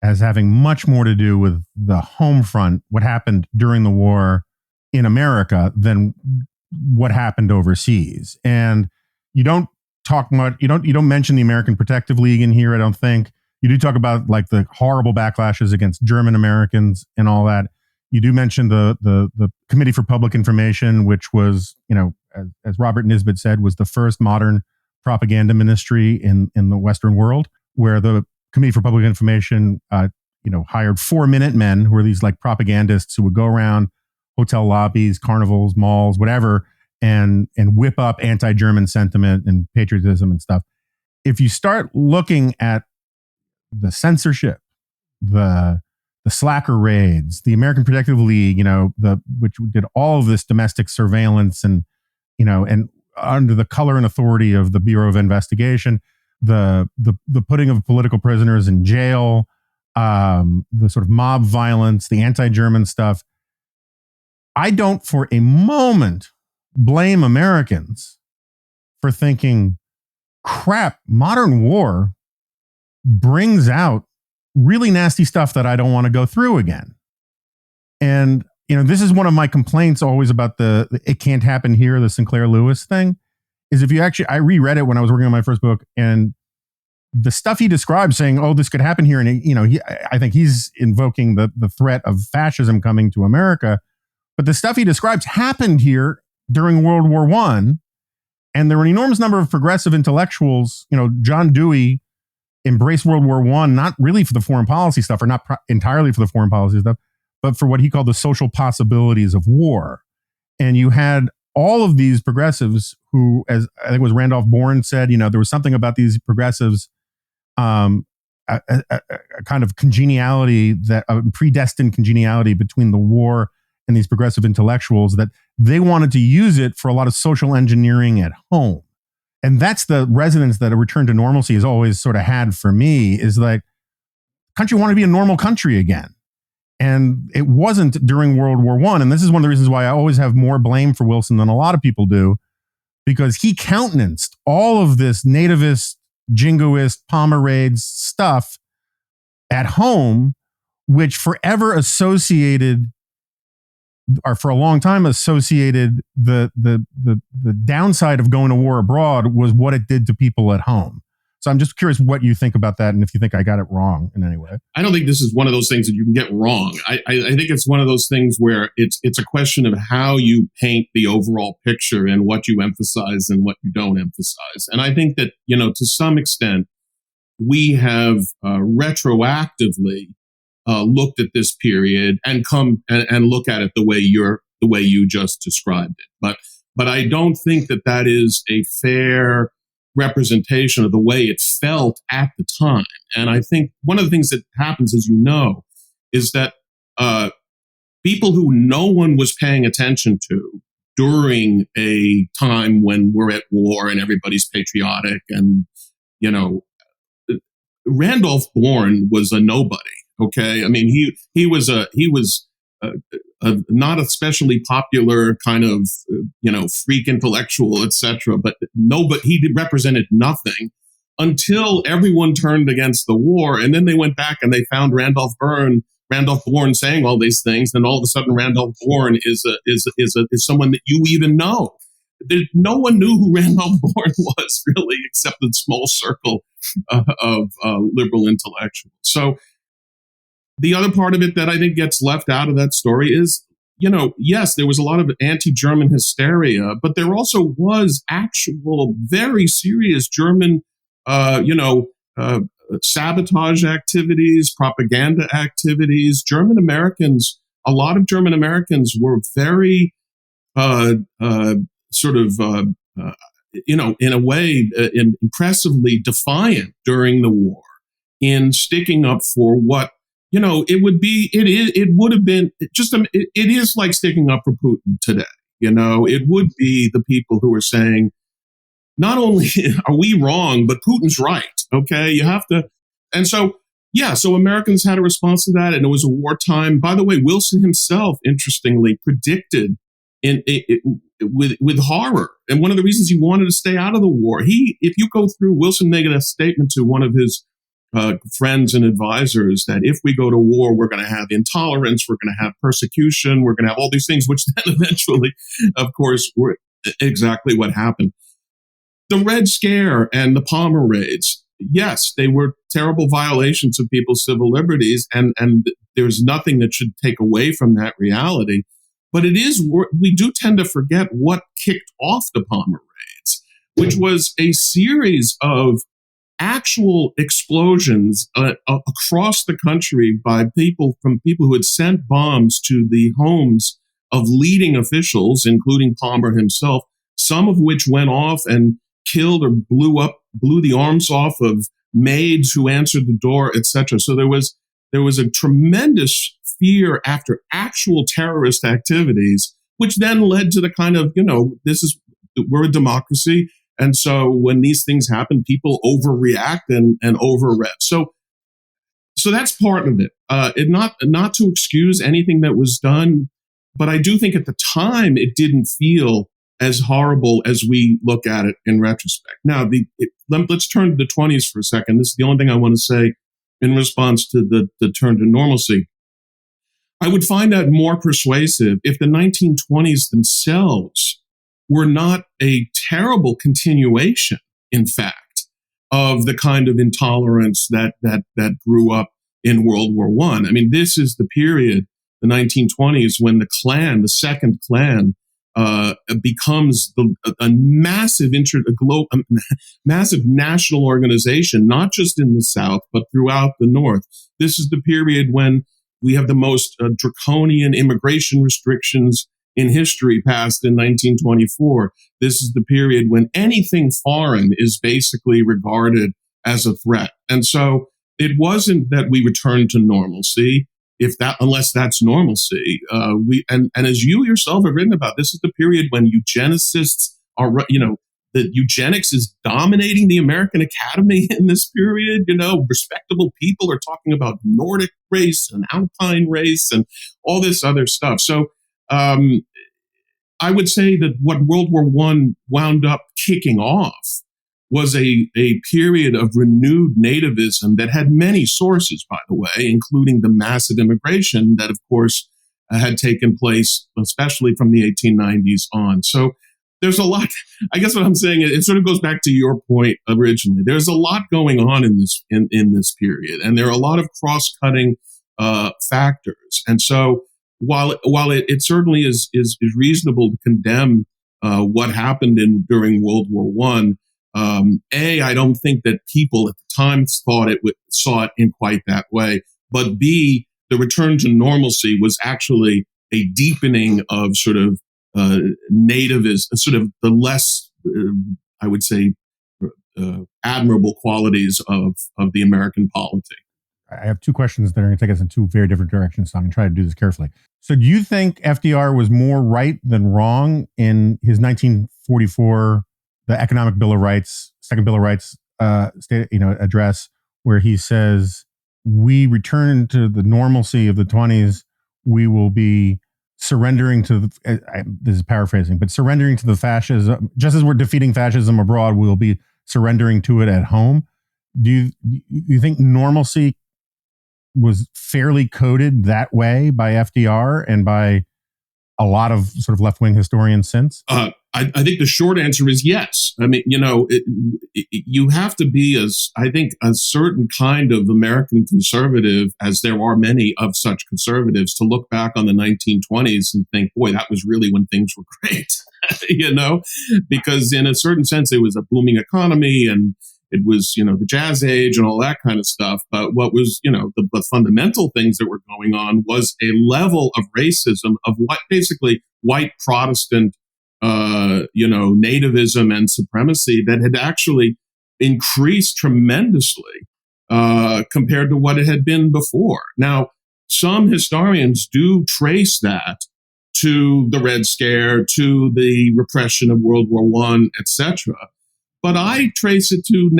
as having much more to do with the home front, what happened during the war in America, than what happened overseas. And you don't talk much, you don't mention the American Protective League in here, I don't think. You do talk about like the horrible backlashes against German Americans and all that. You do mention the Committee for Public Information, which was, as Robert Nisbet said, was the first modern propaganda ministry in the Western world, where the Committee for Public Information, hired 4-minute men, who were these like propagandists who would go around hotel lobbies, carnivals, malls, whatever, and whip up anti-German sentiment and patriotism and stuff. If you start looking at the censorship, the slacker raids, the American Protective League, which did all of this domestic surveillance and under the color and authority of the Bureau of Investigation, the putting of political prisoners in jail, the sort of mob violence, the anti-German stuff. I don't for a moment blame Americans for thinking, crap, modern war brings out really nasty stuff that I don't want to go through again. And, this is one of my complaints always about the it can't happen here, the Sinclair Lewis thing, is if you actually, I reread it when I was working on my first book, and the stuff he describes saying, oh, this could happen here. And, I think he's invoking the threat of fascism coming to America. But the stuff he describes happened here during World War I. And there were an enormous number of progressive intellectuals. John Dewey embraced World War I, not really for the foreign policy stuff, or not entirely for the foreign policy stuff, but for what he called the social possibilities of war. And you had all of these progressives who, as I think it was Randolph Bourne said, there was something about these progressives, a kind of congeniality, that a predestined congeniality between the war and these progressive intellectuals, that they wanted to use it for a lot of social engineering at home. And that's the resonance that a return to normalcy has always sort of had for me, is like, country wanted to be a normal country again. And it wasn't during World War I. And this is one of the reasons why I always have more blame for Wilson than a lot of people do, because he countenanced all of this nativist, jingoist, Pomerades stuff at home, which forever associated, or for a long time associated, the downside of going to war abroad was what it did to people at home. So I'm just curious what you think about that, and if you think I got it wrong in any way. I don't think this is one of those things that you can get wrong. I think it's one of those things where it's a question of how you paint the overall picture and what you emphasize and what you don't emphasize. And I think that, to some extent, we have retroactively looked at this period and come and look at it the way you just described it. But I don't think that is a fair representation of the way it felt at the time. And I think one of the things that happens, as you know, is that people who no one was paying attention to during a time when we're at war and everybody's patriotic, and Randolph Bourne was a nobody. Okay, I mean he was not especially popular kind of freak intellectual, etc. But he represented nothing until everyone turned against the war, and then they went back and they found Randolph Bourne saying all these things, and all of a sudden Randolph Bourne is someone that you even know. No one knew who Randolph Bourne was really, except the small circle of liberal intellectuals. So the other part of it that I think gets left out of that story is, yes, there was a lot of anti-German hysteria, but there also was actual very serious German, sabotage activities, propaganda activities. A lot of German Americans were very in a way, impressively defiant during the war in sticking up for what, it would have been it is like sticking up for Putin today. It would be the people who are saying, not only are we wrong, but Putin's right. Okay. You have to. And so, so Americans had a response to that, and it was a wartime. By the way, Wilson himself, interestingly, predicted with horror. And one of the reasons he wanted to stay out of the war, if you go through, Wilson made a statement to one of his friends and advisors that if we go to war, we're going to have intolerance, we're going to have persecution, we're going to have all these things, which then eventually, of course, were exactly what happened. The Red Scare and the Palmer raids, yes, they were terrible violations of people's civil liberties, and there's nothing that should take away from that reality. But we do tend to forget what kicked off the Palmer raids, which was a series of actual explosions across the country by people who had sent bombs to the homes of leading officials, including Palmer himself, some of which went off and killed or blew the arms off of maids who answered the door, etc. So there was a tremendous fear after actual terrorist activities, which then led to the kind of, we're a democracy. And so when these things happen, people overreact and overreact. So that's part of it. Not to excuse anything that was done, but I do think at the time it didn't feel as horrible as we look at it in retrospect. Now, let's turn to the 20s for a second. This is the only thing I want to say in response to the turn to normalcy. I would find that more persuasive if the 1920s themselves were not a terrible continuation, in fact, of the kind of intolerance that grew up in World War I. I mean, this is the period, the 1920s, when the Klan, the Second Klan, becomes a massive massive national organization, not just in the South, but throughout the North. This is the period when we have the most draconian immigration restrictions in history passed in 1924. This is the period when anything foreign is basically regarded as a threat. And so it wasn't that we returned to normalcy, unless that's normalcy. And as you yourself have written about, this is the period when eugenicists are, that eugenics is dominating the American Academy in this period. Respectable people are talking about Nordic race and Alpine race and all this other stuff. So I would say that what World War I wound up kicking off was a period of renewed nativism that had many sources, by the way, including the massive immigration that, of course, had taken place, especially from the 1890s on. So there's a lot. I guess what I'm saying, it sort of goes back to your point originally. There's a lot going on in this period, and there are a lot of cross-cutting factors. And so while it certainly is reasonable to condemn what happened during World War I, I don't think that people at the time saw it in quite that way. But B, the return to normalcy was actually a deepening of sort of nativism, sort of the less, I would say, admirable qualities of the American polity. I have two questions that are going to take us in two very different directions, so I'm going to try to do this carefully. So do you think FDR was more right than wrong in his 1944, the Economic Bill of Rights, Second Bill of Rights address, where he says, we return to the normalcy of the 20s, we will be surrendering to, this is paraphrasing, but surrendering to the fascism, just as we're defeating fascism abroad, we'll be surrendering to it at home. Do you think normalcy was fairly coded that way by FDR and by a lot of sort of left-wing historians since? I think the short answer is yes. I mean, you have to be I think a certain kind of American conservative, as there are many of such conservatives, to look back on the 1920s and think, boy, that was really when things were great, because in a certain sense, it was a booming economy and it was, the jazz age and all that kind of stuff. But what was, the fundamental things that were going on was a level of racism, of what basically white Protestant, nativism and supremacy that had actually increased tremendously compared to what it had been before. Now, some historians do trace that to the Red Scare, to the repression of World War I, etc. But I trace it to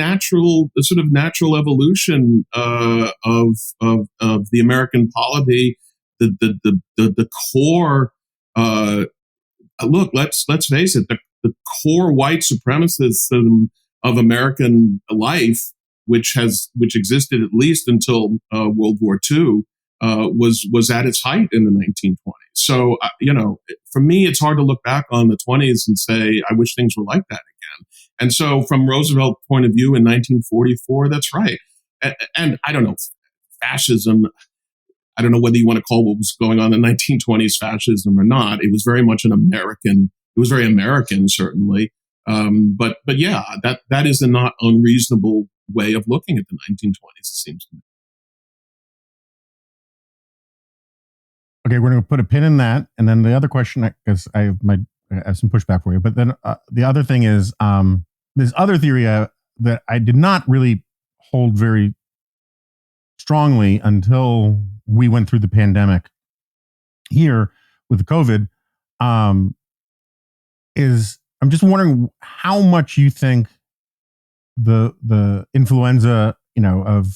sort of natural evolution of the American polity, the core. Look, let's face it, the core white supremacism of American life, which existed at least until World War II, was at its height in the 1920s. So, for me, it's hard to look back on the 20s and say, I wish things were like that again. And so from Roosevelt's point of view in 1944, that's right. And I don't know, fascism, I don't know whether you want to call what was going on in the 1920s fascism or not. It was very much it was very American, certainly. But yeah, that is a not unreasonable way of looking at the 1920s, it seems to me. Okay, we're going to put a pin in that. And then the other question, because I have some pushback for you, but then the other thing is this other theory that I did not really hold very strongly until we went through the pandemic here with the COVID, is I'm just wondering how much you think the influenza, of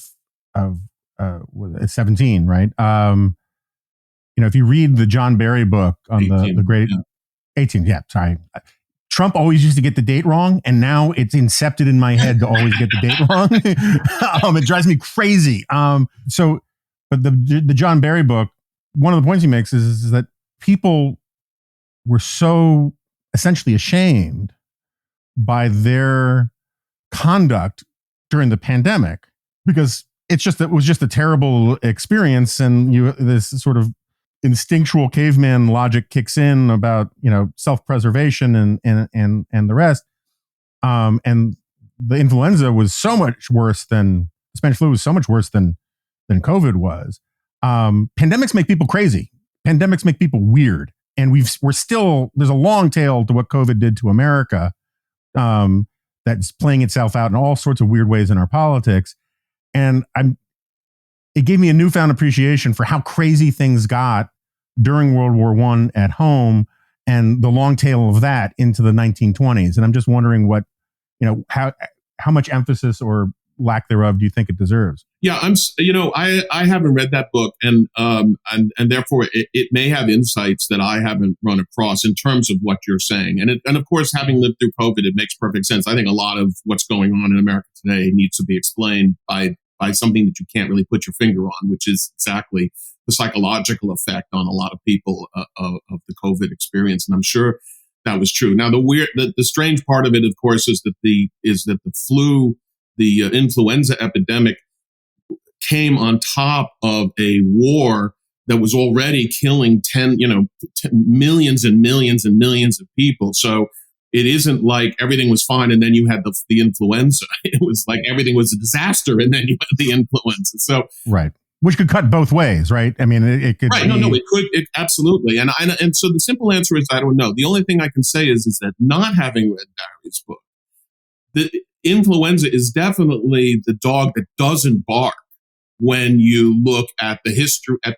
17, right? If you read the John Barry book on 18, the great 18, sorry. Trump always used to get the date wrong, and now it's incepted in my head to always get the date wrong. It drives me crazy. But the John Barry book, one of the points he makes is that people were so essentially ashamed by their conduct during the pandemic because it was just a terrible experience, and this sort of instinctual caveman logic kicks in about self-preservation and the rest. And the influenza was so much worse than Spanish flu was so much worse than COVID was. Pandemics make people crazy. Pandemics make people weird, and there's a long tail to what COVID did to America. That's playing itself out in all sorts of weird ways in our politics, and it gave me a newfound appreciation for how crazy things got during World War I at home and the long tail of that into the 1920s. And I'm just wondering how much emphasis or lack thereof do you think it deserves? Yeah, I haven't read that book, and therefore it may have insights that I haven't run across in terms of what you're saying. And of course, having lived through COVID, it makes perfect sense. I think a lot of what's going on in America today needs to be explained by something that you can't really put your finger on, which is exactly the psychological effect on a lot of people of the COVID experience. And I'm sure that was true. Now, the strange part of it, of course, is that the flu, the influenza epidemic came on top of a war that was already killing millions and millions and millions of people. So it isn't like everything was fine and then you had the influenza. It was like everything was a disaster and then you had the influenza. So right. which could cut both ways, right? I mean, it could. Right. No, it could. It absolutely. And so the simple answer is I don't know. The only thing I can say is that not having read Barry's book, the influenza is definitely the dog that doesn't bark when you look at the history, at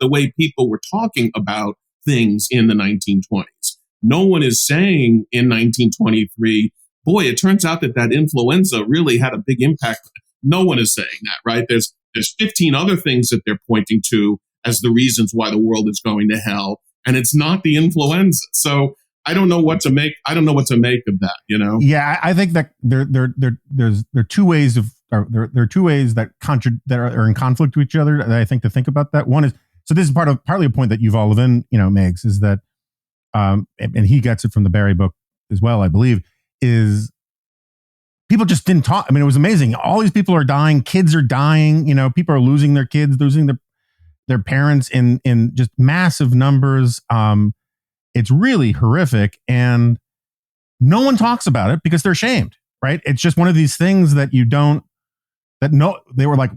the way people were talking about things in the 1920s. No one is saying in 1923, boy, it turns out that influenza really had a big impact. No one is saying that, right? There's 15 other things that they're pointing to as the reasons why the world is going to hell, and it's not the influenza. So I don't know what to make. I don't know what to make of that. Yeah, I think that there are two ways there are two ways that are in conflict with each other. That I think to think about that. One is, so this is partly a point that Yuval Levin makes, is that and he gets it from the Barry book as well, I believe, is people just didn't talk. I mean, it was amazing. All these people are dying. Kids are dying. People are losing their kids, losing their parents in just massive numbers. It's really horrific, and no one talks about it because they're ashamed, right? It's just one of these things that they were like,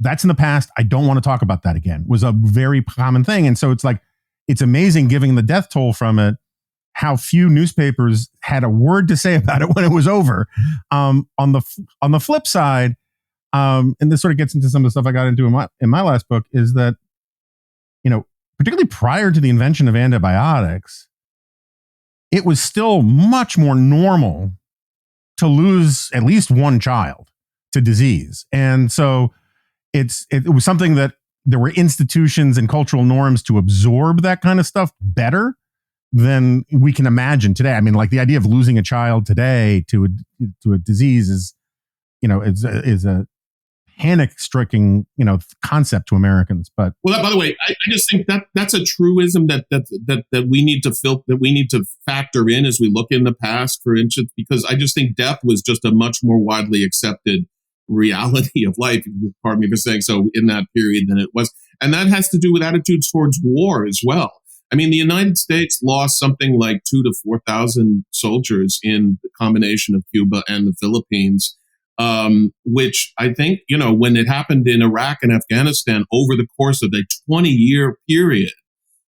that's in the past. I don't want to talk about that again, was a very common thing. And so it's like, it's amazing, given the death toll from it, how few newspapers had a word to say about it when it was over. On the flip side, and this sort of gets into some of the stuff I got into in my last book, is that, particularly prior to the invention of antibiotics, it was still much more normal to lose at least one child to disease. And so it was something that there were institutions and cultural norms to absorb that kind of stuff better than we can imagine today. I mean, like, the idea of losing a child today to a disease is a panic-striking, concept to Americans. But by the way, I just think that's a truism that we need to factor in as we look in the past, for instance, because I just think death was just a much more widely accepted reality of life, pardon me for saying so, in that period than it was. And that has to do with attitudes towards war as well. I mean, the United States lost something like 2,000 to 4,000 soldiers in the combination of Cuba and the Philippines, which I think, when it happened in Iraq and Afghanistan over the course of a 20-year period,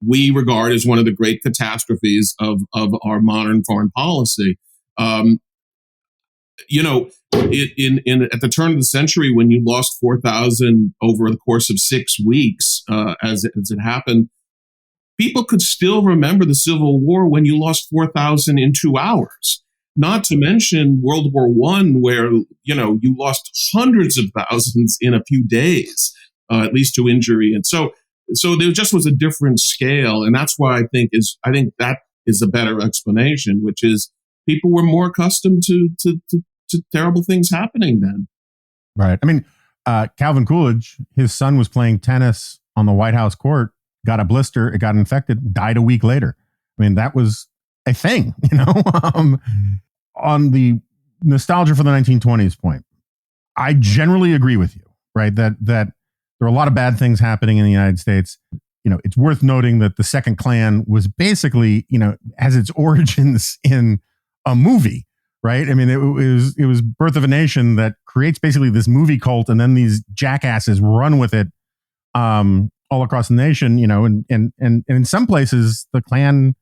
we regard as one of the great catastrophes of our modern foreign policy. At the turn of the century, when you lost 4,000 over the course of 6 weeks, as it happened, people could still remember the Civil War when you lost 4,000 in 2 hours. Not to mention World War I, where, you lost hundreds of thousands in a few days, at least to injury. And so there just was a different scale. And that's why I think that is a better explanation, which is people were more accustomed to terrible things happening then. Right. I mean, Calvin Coolidge, his son was playing tennis on the White House court, got a blister, it got infected, died a week later. I mean, that was a thing, On the nostalgia for the 1920s point, I generally agree with you, right? That there are a lot of bad things happening in the United States. It's worth noting that the Second Klan was basically, has its origins in a movie, right? I mean, it was Birth of a Nation that creates basically this movie cult, and then these jackasses run with it all across the nation, and in some places the Klan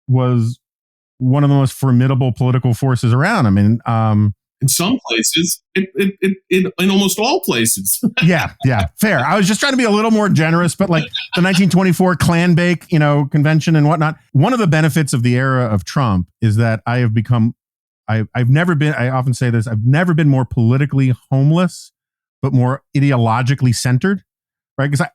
was one of the most formidable political forces around. I mean, in some places, in almost all places. yeah, fair. I was just trying to be a little more generous, but like the 1924 Klan Bake, convention and whatnot. One of the benefits of the era of Trump is that I often say this, I've never been more politically homeless, but more ideologically centered, right? Because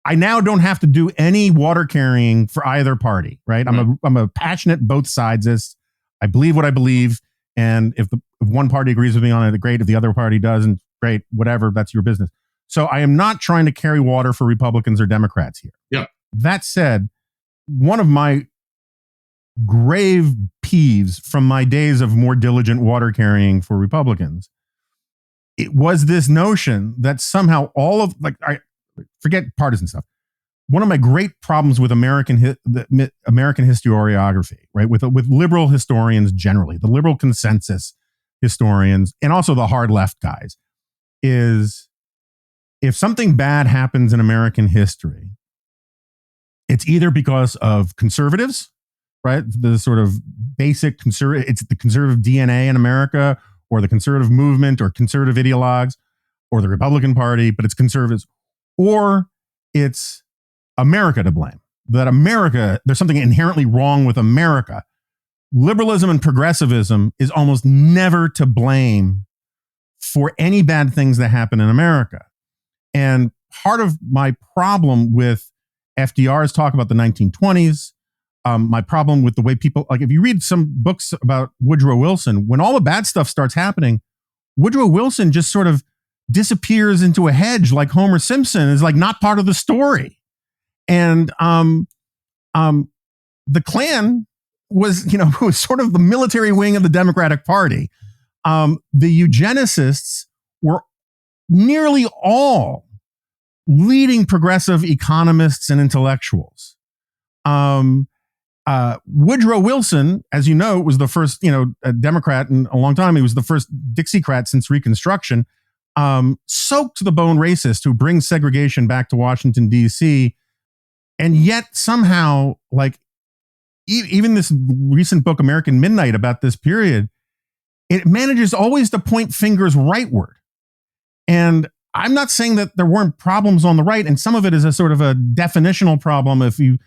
I now don't have to do any water carrying for either party, right? I'm a passionate both sides-ist. I believe what I believe, and if one party agrees with me on it, great. If the other party doesn't, great. Whatever, that's your business. So I am not trying to carry water for Republicans or Democrats here. Yeah. That said, one of my grave peeves from my days of more diligent water carrying for Republicans, it was this notion that somehow all of, forget partisan stuff. One of my great problems with American historiography, right, with liberal historians generally, the liberal consensus historians, and also the hard left guys, is if something bad happens in American history, it's either because of conservatives, right? The sort of basic conservative, it's the conservative DNA in America, or the conservative movement, or conservative ideologues, or the Republican Party, but it's conservatives, or it's America to blame. That America, there's something inherently wrong with America. Liberalism and progressivism is almost never to blame for any bad things that happen in America. And part of my problem with FDR's talk about the 1920s, my problem with the way people, like if you read some books about Woodrow Wilson, when all the bad stuff starts happening, Woodrow Wilson just sort of disappears into a hedge like Homer Simpson, is like not part of the story. And the Klan was sort of the military wing of the Democratic Party. The eugenicists were nearly all leading progressive economists and intellectuals. Woodrow Wilson, as you know, was the first, a Democrat in a long time. He was the first Dixiecrat since Reconstruction. Soaked to the bone racist who brings segregation back to Washington, D.C. And yet somehow, like, even this recent book, American Midnight, about this period, it manages always to point fingers rightward. And I'm not saying that there weren't problems on the right, and some of it is a sort of a definitional problem. If you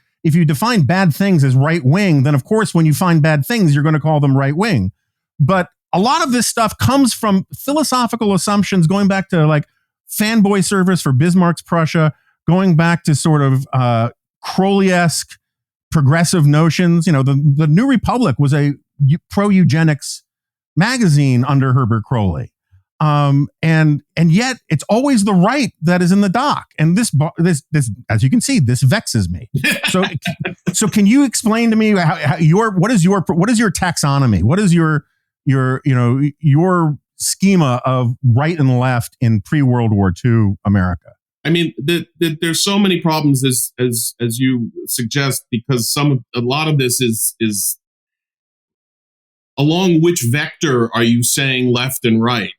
define bad things as right wing, then of course, when you find bad things, you're going to call them right wing. But a lot of this stuff comes from philosophical assumptions going back to like fanboy service for Bismarck's Prussia, going back to sort of Crowley-esque progressive notions. The New Republic was a pro-eugenics magazine under Herbert Crowley. And yet it's always the right that is in the dock. And this, as you can see, this vexes me. So can you explain to me what is your taxonomy? What is your schema of right and left in pre-World War II America? I mean, there's so many problems as you suggest, because a lot of this is along which vector are you saying left and right?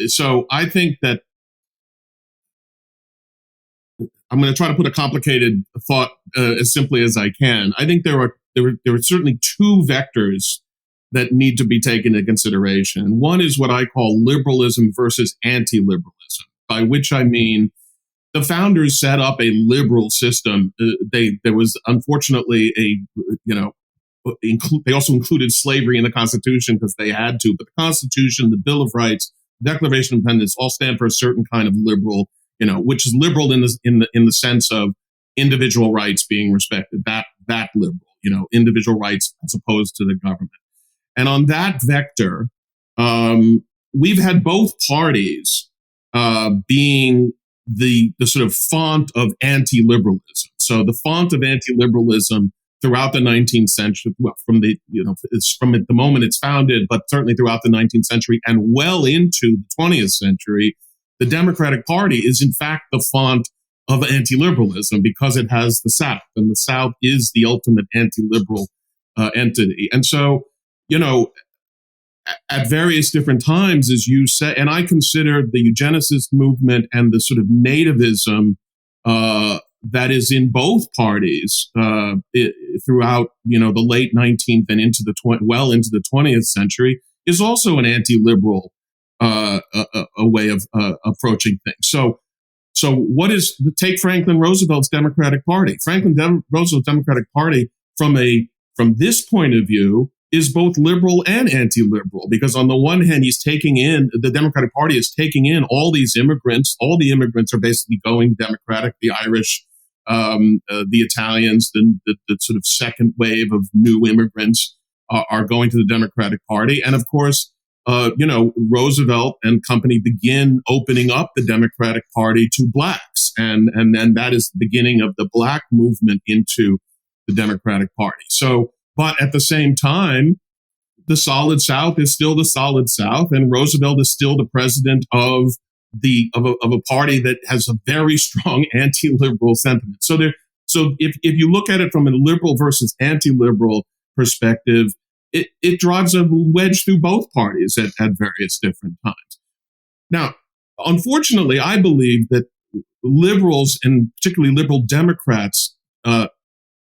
So I think that I'm going to try to put a complicated thought as simply as I can. I think there are certainly two vectors that need to be taken into consideration. One is what I call liberalism versus anti-liberalism, by which I mean the founders set up a liberal system. There was unfortunately they also included slavery in the Constitution because they had to. But the Constitution, the Bill of Rights, Declaration of Independence all stand for a certain kind of liberal, which is liberal in the sense of individual rights being respected. That liberal, individual rights as opposed to the government. And on that vector, we've had both parties being the sort of font of anti-liberalism. So the font of anti-liberalism throughout the 19th century, well, from the moment it's founded, but certainly throughout the 19th century and well into the 20th century, the Democratic Party is in fact the font of anti-liberalism because it has the South, and the South is the ultimate anti-liberal entity. And so, at various different times, as you say, and I consider the eugenicist movement and the sort of nativism that is in both parties throughout, the late 19th and into the 20th century is also an anti-liberal a way of approaching things. So take Franklin Roosevelt's Democratic Party. Roosevelt's Democratic Party from this point of view is both liberal and anti-liberal, because on the one hand, the Democratic Party is taking in all these immigrants. All the immigrants are basically going Democratic, the Irish, the Italians, the sort of second wave of new immigrants are going to the Democratic Party. And of course, Roosevelt and company begin opening up the Democratic Party to blacks. And then that is the beginning of the black movement into the Democratic Party. So, but at the same time, the Solid South is still the Solid South, and Roosevelt is still the president of a party that has a very strong anti-liberal sentiment. So if you look at it from a liberal versus anti-liberal perspective, it drives a wedge through both parties at various different times. Now, unfortunately, I believe that liberals, and particularly liberal Democrats,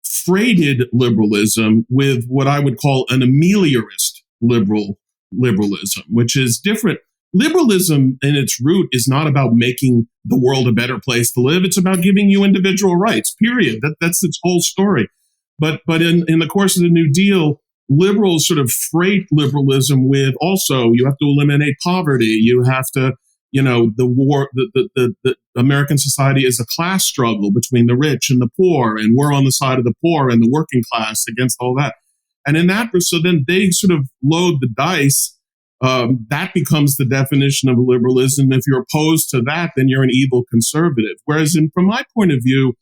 freighted liberalism with what I would call an ameliorist liberalism, which is different. Liberalism in its root is not about making the world a better place to live. It's about giving you individual rights, period. That's its whole story. But in the course of the New Deal, liberals sort of freight liberalism with also, you have to eliminate poverty. You have to, the American society is a class struggle between the rich and the poor, and we're on the side of the poor and the working class against all that. And in that, so then they sort of load the dice. That becomes the definition of liberalism. If you're opposed to that, then you're an evil conservative. Whereas from my point of view,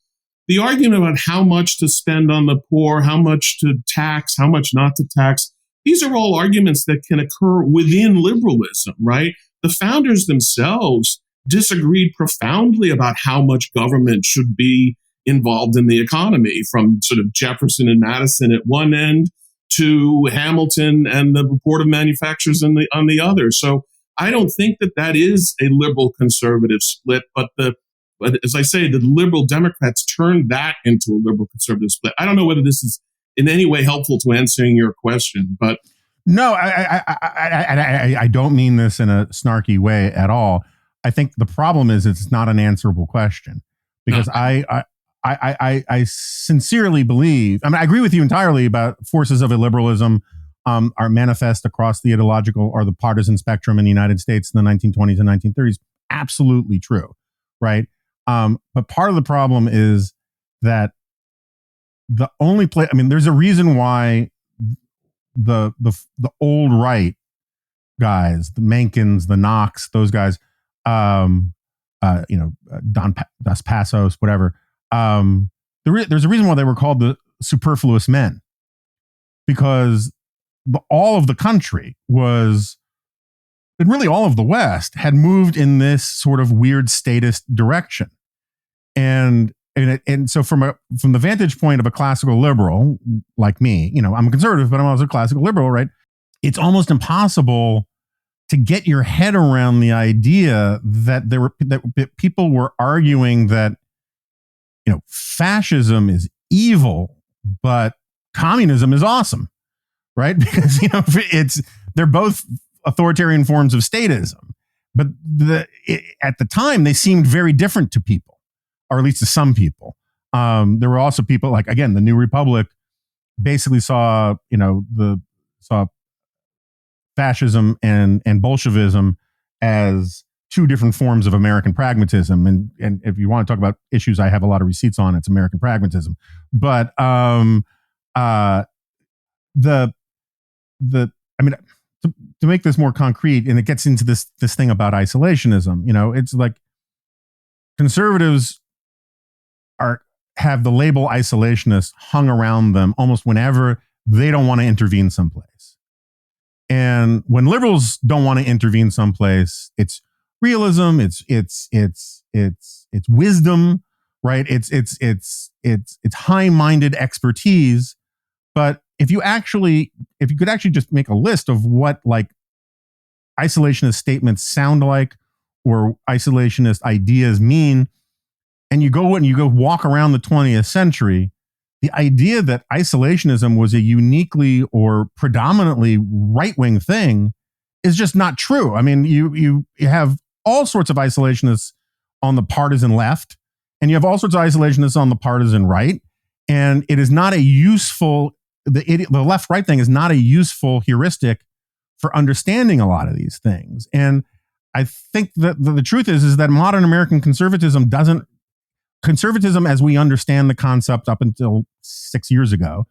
the argument about how much to spend on the poor, how much to tax, how much not to tax, these are all arguments that can occur within liberalism, right? The founders themselves disagreed profoundly about how much government should be involved in the economy, from sort of Jefferson and Madison at one end to Hamilton and the Report of Manufacturers on the other. So I don't think that is a liberal conservative split, but as I say, the liberal Democrats turned that into a liberal conservative split. I don't know whether this is in any way helpful to answering your question, but no, I don't mean this in a snarky way at all. I think the problem is it's not an answerable question, because I sincerely believe, I mean, I agree with you entirely about forces of illiberalism are manifest across the ideological or the partisan spectrum in the United States in the 1920s and 1930s. Absolutely true, right? But part of the problem is that the only place, I mean, there's a reason why the old right guys, the Menkins, the Knox, those guys, Dos Passos, whatever. There's a reason why they were called the superfluous men, because all of the country was, and really all of the West had moved in this sort of weird statist direction. And so from the vantage point of a classical liberal like me, I'm a conservative, but I'm also a classical liberal, right? It's almost impossible to get your head around the idea that that people were arguing that, fascism is evil, but communism is awesome, right? Because, they're both authoritarian forms of statism, but at the time they seemed very different to people, or at least to some people. There were also people like, again, the New Republic basically saw fascism and Bolshevism as two different forms of American pragmatism. And if you want to talk about issues I have a lot of receipts on, it's American pragmatism. But to make this more concrete, and it gets into this thing about isolationism, it's like conservatives have the label isolationist hung around them almost whenever they don't want to intervene someplace. And when liberals don't want to intervene someplace, it's realism, it's wisdom, right? It's high-minded expertise. But if you could actually just make a list of what like isolationist statements sound like, or isolationist ideas mean, and you go walk around the 20th century, the idea that isolationism was a uniquely or predominantly right-wing thing is just not true. I mean, you have all sorts of isolationists on the partisan left, and you have all sorts of isolationists on the partisan right, and it is not a useful, the left-right thing is not a useful heuristic for understanding a lot of these things. And I think that the truth is that modern American conservatism as we understand the concept up until 6 years ago,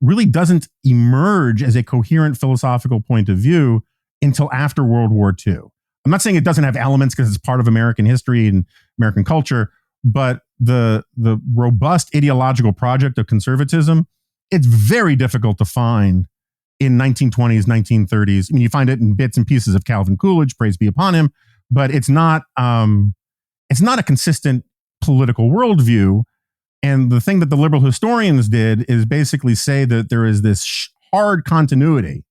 really doesn't emerge as a coherent philosophical point of view until after World War II. I'm not saying it doesn't have elements because it's part of American history and American culture, but the robust ideological project of conservatism, it's very difficult to find in 1920s, 1930s. I mean, you find it in bits and pieces of Calvin Coolidge, praise be upon him, but it's not a consistent political worldview. And the thing that the liberal historians did is basically say that there is this hard continuity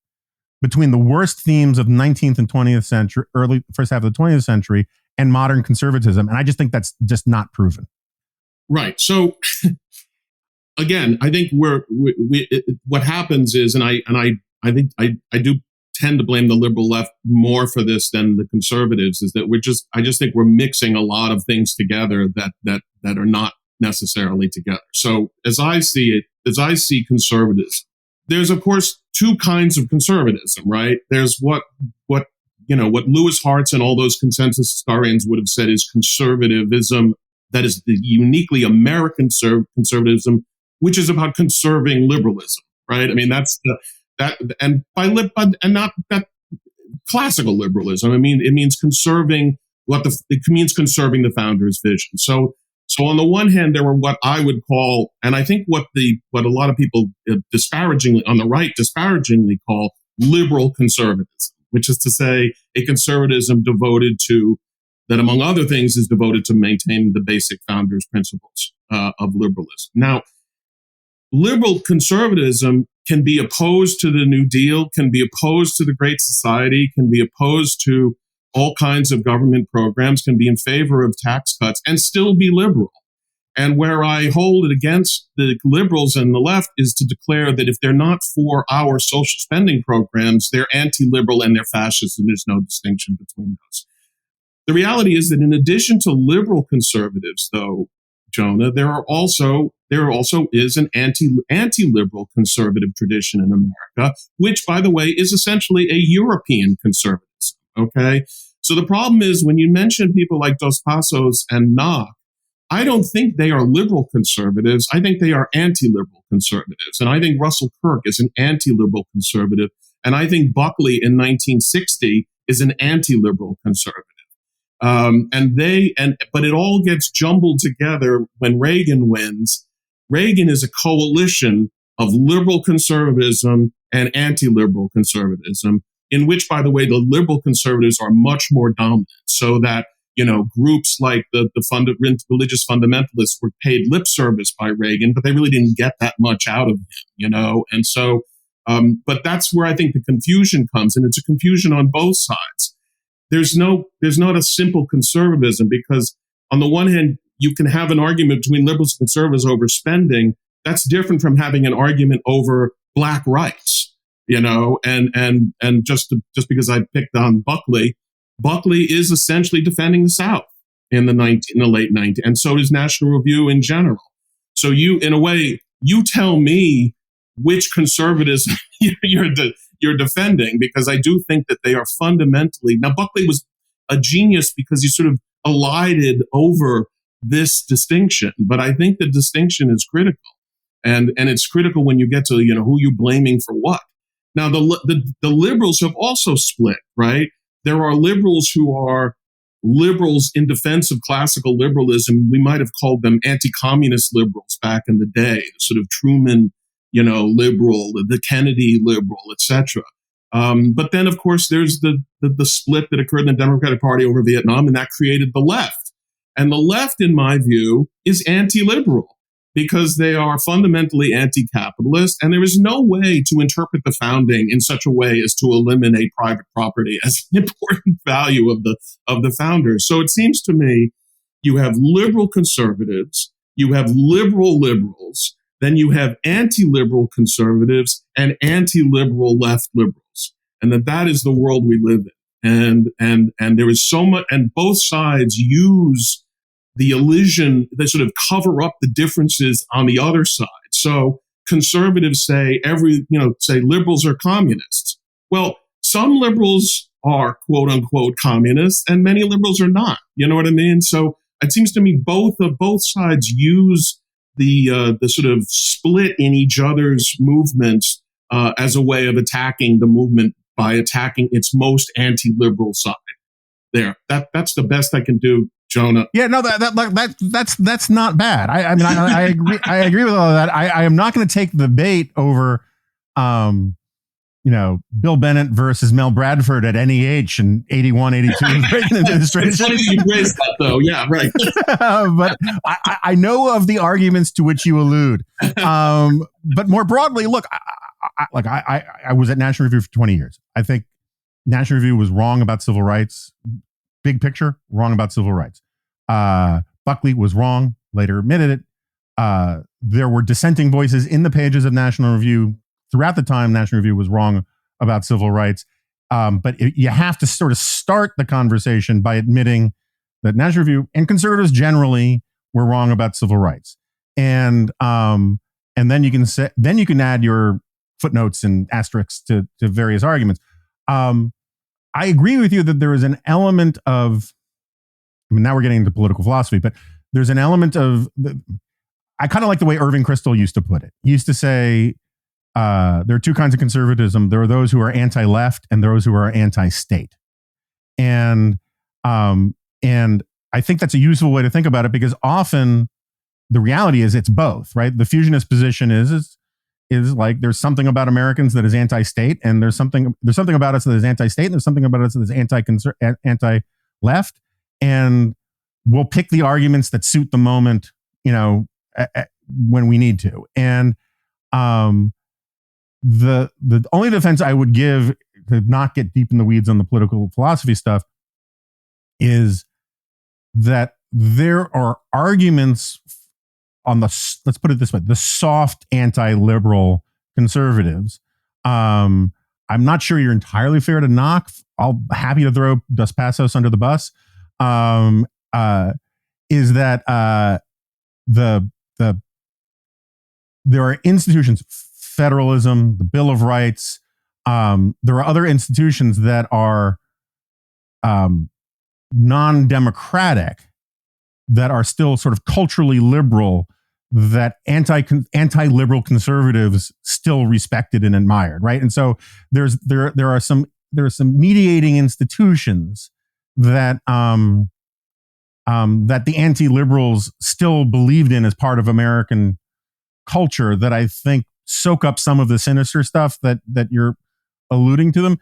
between the worst themes of the 19th and 20th century, early first half of the 20th century, and modern conservatism. And I just think that's just not proven. Right. So again, I think what happens is, and I think I do tend to blame the liberal left more for this than the conservatives, is that I just think we're mixing a lot of things together that are not necessarily together. So as I see conservatism, there's of course two kinds of conservatism, right? There's what Lewis Hartz and all those consensus historians would have said is conservatism, that is the uniquely American conservatism, which is about conserving liberalism, right? I mean, that's and not that classical liberalism. I mean, it means conserving conserving the founders' vision. So on the one hand, there were what I would call, and I think what a lot of people disparagingly on the right disparagingly call liberal conservatism, which is to say a conservatism devoted to, that among other things is devoted to maintaining the basic founders' principles of liberalism. Now, liberal conservatism can be opposed to the New Deal, can be opposed to the Great Society, can be opposed to all kinds of government programs, can be in favor of tax cuts, and still be liberal. And where I hold it against the liberals and the left is to declare that if they're not for our social spending programs, they're anti-liberal and they're fascist, and there's no distinction between those. The reality is that in addition to liberal conservatives, though, Jonah, there also is an anti-liberal conservative tradition in America, which, by the way, is essentially a European conservatism. Okay, so the problem is when you mention people like Dos Passos and Knock, I don't think they are liberal conservatives. I think they are anti-liberal conservatives, and I think Russell Kirk is an anti-liberal conservative, and I think Buckley in 1960 is an anti-liberal conservative. But it all gets jumbled together when Reagan wins. Reagan is a coalition of liberal conservatism and anti-liberal conservatism, in which, by the way, the liberal conservatives are much more dominant, so that, groups like the religious fundamentalists were paid lip service by Reagan, but they really didn't get that much out of him, And so, but that's where I think the confusion comes, and it's a confusion on both sides. There's not a simple conservatism, because on the one hand, you can have an argument between liberals and conservatives over spending. That's different from having an argument over black rights, and just because I picked on Buckley is essentially defending the South in the late 90s, and so is National Review in general. So you tell me which conservatism you're defending, because I do think that they are fundamentally. Now, Buckley was a genius because he sort of elided over this distinction, but I think the distinction is critical, and it's critical when you get to who you're blaming for what. Now, the liberals have also split, right? There are liberals who are liberals in defense of classical liberalism. We might have called them anti-communist liberals back in the day, the sort of Truman, liberal, the Kennedy liberal, etc. But then, of course, there's the split that occurred in the Democratic Party over Vietnam, and that created the left. And the left, in my view, is anti-liberal because they are fundamentally anti-capitalist, and there is no way to interpret the founding in such a way as to eliminate private property as an important value of the founders. So it seems to me you have liberal conservatives, you have liberal liberals, then you have anti-liberal conservatives and anti-liberal left liberals, and that is the world we live in. And there is so much, and both sides use the illusion, they sort of cover up the differences on the other side. So conservatives say say liberals are communists. Well, some liberals are quote unquote communists, and many liberals are not. You know what I mean? So it seems to me both sides use the sort of split in each other's movements as a way of attacking the movement by attacking its most anti-liberal side. There, that's the best I can do, Jonah. Yeah, no, that's not bad. I mean, I agree. I agree with all of that. I am not going to take the bait over, Bill Bennett versus Mel Bradford at NEH in 81, 82 Reagan administration. It's funny you raised that, though. Yeah, right. But I know of the arguments to which you allude. But more broadly, look, I was at National Review for 20 years. I think National Review was wrong about civil rights. Big picture, wrong about civil rights. Buckley was wrong, later admitted it. There were dissenting voices in the pages of National Review throughout the time National Review was wrong about civil rights. But you have to sort of start the conversation by admitting that National Review and conservatives generally were wrong about civil rights. And then you can add your footnotes and asterisks to various arguments. I agree with you that there is an element of, I mean, now we're getting into political philosophy, but there's an element of, I kind of like the way Irving Kristol used to put it. He used to say, there are two kinds of conservatism. There are those who are anti-left and those who are anti-state. And I think that's a useful way to think about it, because often the reality is it's both, right? The fusionist position is like there's something about Americans that is anti-state, and there's something about us that is anti-state, and there's something about us that is anti-left, and we'll pick the arguments that suit the moment, when we need to. And the only defense I would give, to not get deep in the weeds on the political philosophy stuff, is that there are arguments on let's put it this way, the soft anti-liberal conservatives. I'm not sure you're entirely fair to knock. I'm happy to throw Dos Passos under the bus. Is that there are institutions, federalism, the Bill of Rights. There are other institutions that are non-democratic, that are still sort of culturally liberal, that anti-liberal conservatives still respected and admired, right? And so there are some mediating institutions that that the anti-liberals still believed in as part of American culture, that I think soak up some of the sinister stuff that you're alluding to them.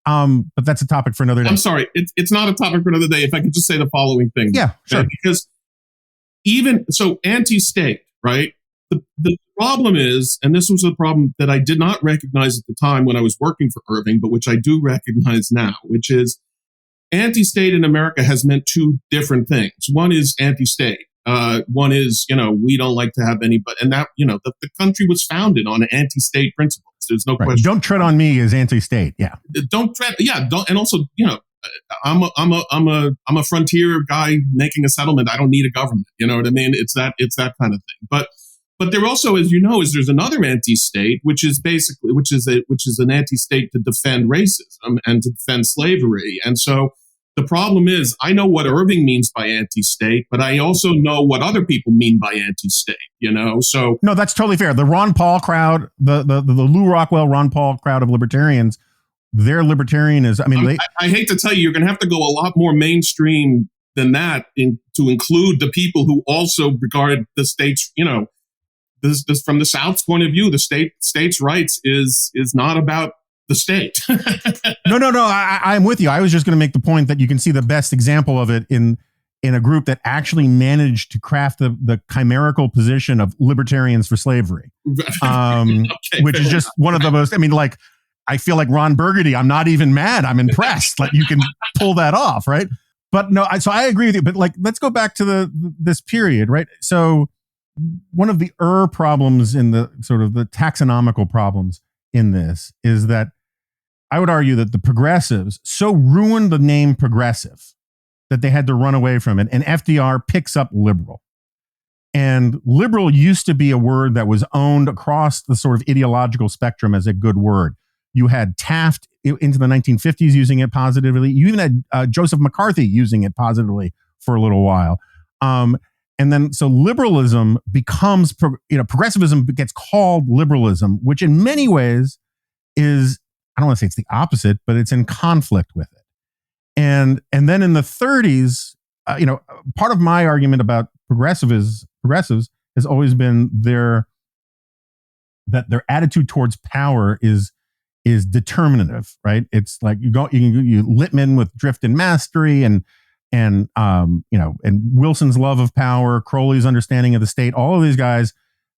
But that's a topic for another day. I'm sorry, it's not a topic for another day. If I could just say the following thing. Yeah, sure. Because even so, anti-state, right? The problem is, and this was a problem that I did not recognize at the time when I was working for Irving, but which I do recognize now, which is anti-state in America has meant two different things. One is anti-state. One is, we don't like to have anybody, and that, the country was founded on anti-state principles. There's no question. Don't tread on me is anti-state. Yeah. Don't tread. Yeah. Don't. And also, I'm a frontier guy making a settlement. I don't need a government. You know what I mean? It's that kind of thing. But there also, as you know, there's another anti-state, which is an anti-state to defend racism and to defend slavery. And so the problem is, I know what Irving means by anti-state, but I also know what other people mean by anti-state, So no, that's totally fair. The Ron Paul crowd, the Lou Rockwell, Ron Paul crowd of libertarians, their libertarianism. I mean, I hate to tell you, you're going to have to go a lot more mainstream than that to include the people who also regard the states, this from the South's point of view, the states' rights is not about the state. No. I'm with you. I was just going to make the point that you can see the best example of it in a group that actually managed to craft the chimerical position of libertarians for slavery, okay, which is just one of the most. I mean, I feel like Ron Burgundy. I'm not even mad. I'm impressed. Like you can pull that off, right? But no, so I agree with you. But let's go back to this period, right? So one of the problems in the sort of the taxonomical problems in this is that I would argue that the progressives so ruined the name progressive that they had to run away from it. And FDR picks up liberal. And liberal used to be a word that was owned across the sort of ideological spectrum as a good word. You had Taft into the 1950s using it positively. You even had Joseph McCarthy using it positively for a little while. And then so liberalism becomes, progressivism gets called liberalism, which in many ways is, I don't want to say it's the opposite, but it's in conflict with it. And then in the 30s, part of my argument about progressives has always been their attitude towards power is determinative, right? It's like you Littman with drift and mastery and Wilson's love of power, Crowley's understanding of the state. All of these guys,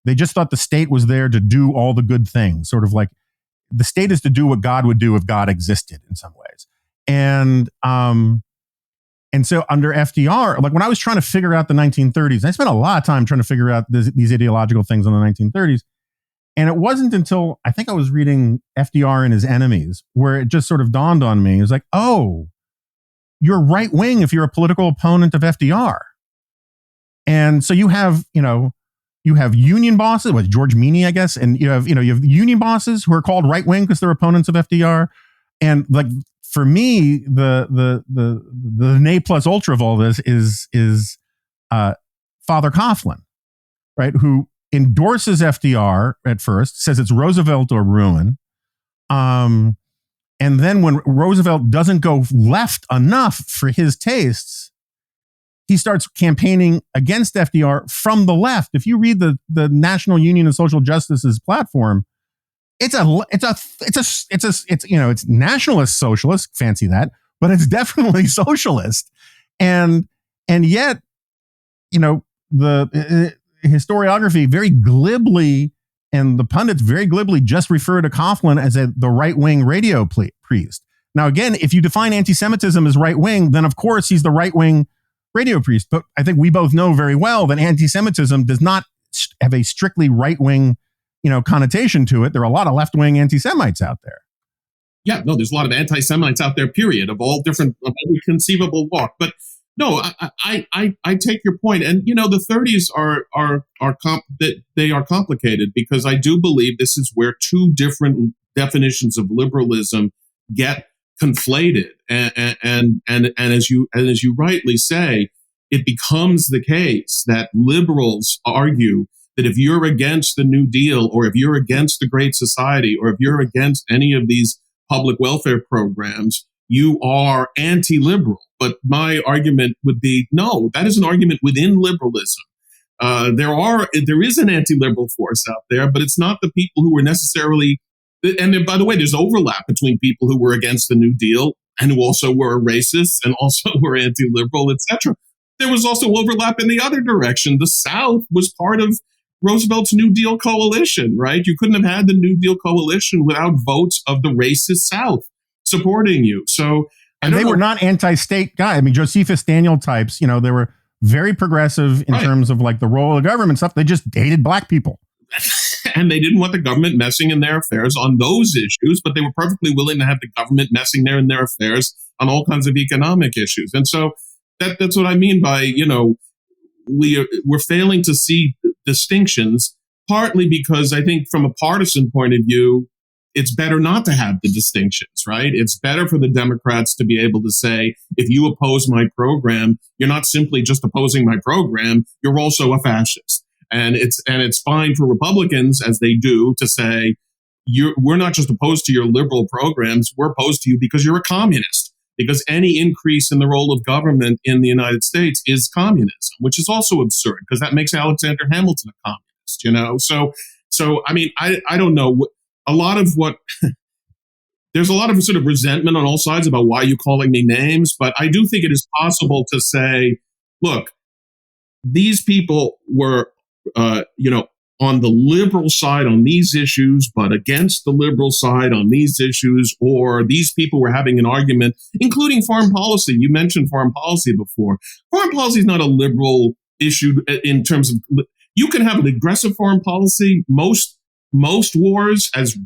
they just thought the state was there to do all the good things, sort of like the state is to do what God would do if God existed in some ways. And so under FDR, like when I was trying to figure out the 1930s, I spent a lot of time trying to figure out these ideological things in the 1930s. And it wasn't until I think I was reading FDR and His Enemies where it just sort of dawned on me. It was like, oh, you're right wing if you're a political opponent of FDR. And so you have union bosses with George Meany, I guess, and you have union bosses who are called right wing because they're opponents of FDR. And like for me, the ne plus ultra of all this is Father Coughlin, right? Who endorses FDR at first, says it's Roosevelt or ruin. And then when Roosevelt doesn't go left enough for his tastes, he starts campaigning against FDR from the left. If you read the National Union of Social Justice's platform, it's nationalist socialist, fancy that, but it's definitely socialist. And yet, the historiography very glibly and the pundits very glibly just refer to Coughlin as the right-wing radio priest. Now, again, if you define anti-Semitism as right-wing, then of course he's the right-wing radio priest. But I think we both know very well that anti-Semitism does not have a strictly right-wing, connotation to it. There are a lot of left-wing anti-Semites out there. Yeah, no, there's a lot of anti-Semites out there, period, of all different, of every conceivable walk. But no, I take your point. And, the 30s they are complicated because I do believe this is where two different definitions of liberalism get conflated. And as you rightly say, it becomes the case that liberals argue that if you're against the New Deal, or if you're against the Great Society, or if you're against any of these public welfare programs, you are anti-liberal. But my argument would be, no, that is an argument within liberalism. There is an anti-liberal force out there, but it's not the people who were necessarily, and by the way, there's overlap between people who were against the New Deal and who also were racists and also were anti-liberal, etc. There was also overlap in the other direction. The South was part of Roosevelt's New Deal coalition, right? You couldn't have had the New Deal coalition without votes of the racist South supporting you. So, and they were not anti-state guys. I mean, Josephus Daniel types, they were very progressive in terms of like the role of the government stuff. They just dated black people. And they didn't want the government messing in their affairs on those issues, but they were perfectly willing to have the government messing in their affairs on all kinds of economic issues. And so that's what I mean by, we're failing to see distinctions, partly because I think from a partisan point of view, it's better not to have the distinctions, right? It's better for the Democrats to be able to say, if you oppose my program, you're not simply just opposing my program, you're also a fascist. And it's fine for Republicans, as they do, to say, we're not just opposed to your liberal programs, we're opposed to you because you're a communist. Because any increase in the role of government in the United States is communism, which is also absurd because that makes Alexander Hamilton a communist, So, I mean, I don't know. There's a lot of sort of resentment on all sides about why you're calling me names, but I do think it is possible to say, look, these people were, on the liberal side on these issues, but against the liberal side on these issues, or these people were having an argument, including foreign policy. You mentioned foreign policy before. Foreign policy is not a liberal issue in terms of, you can have an aggressive foreign policy. Most wars, as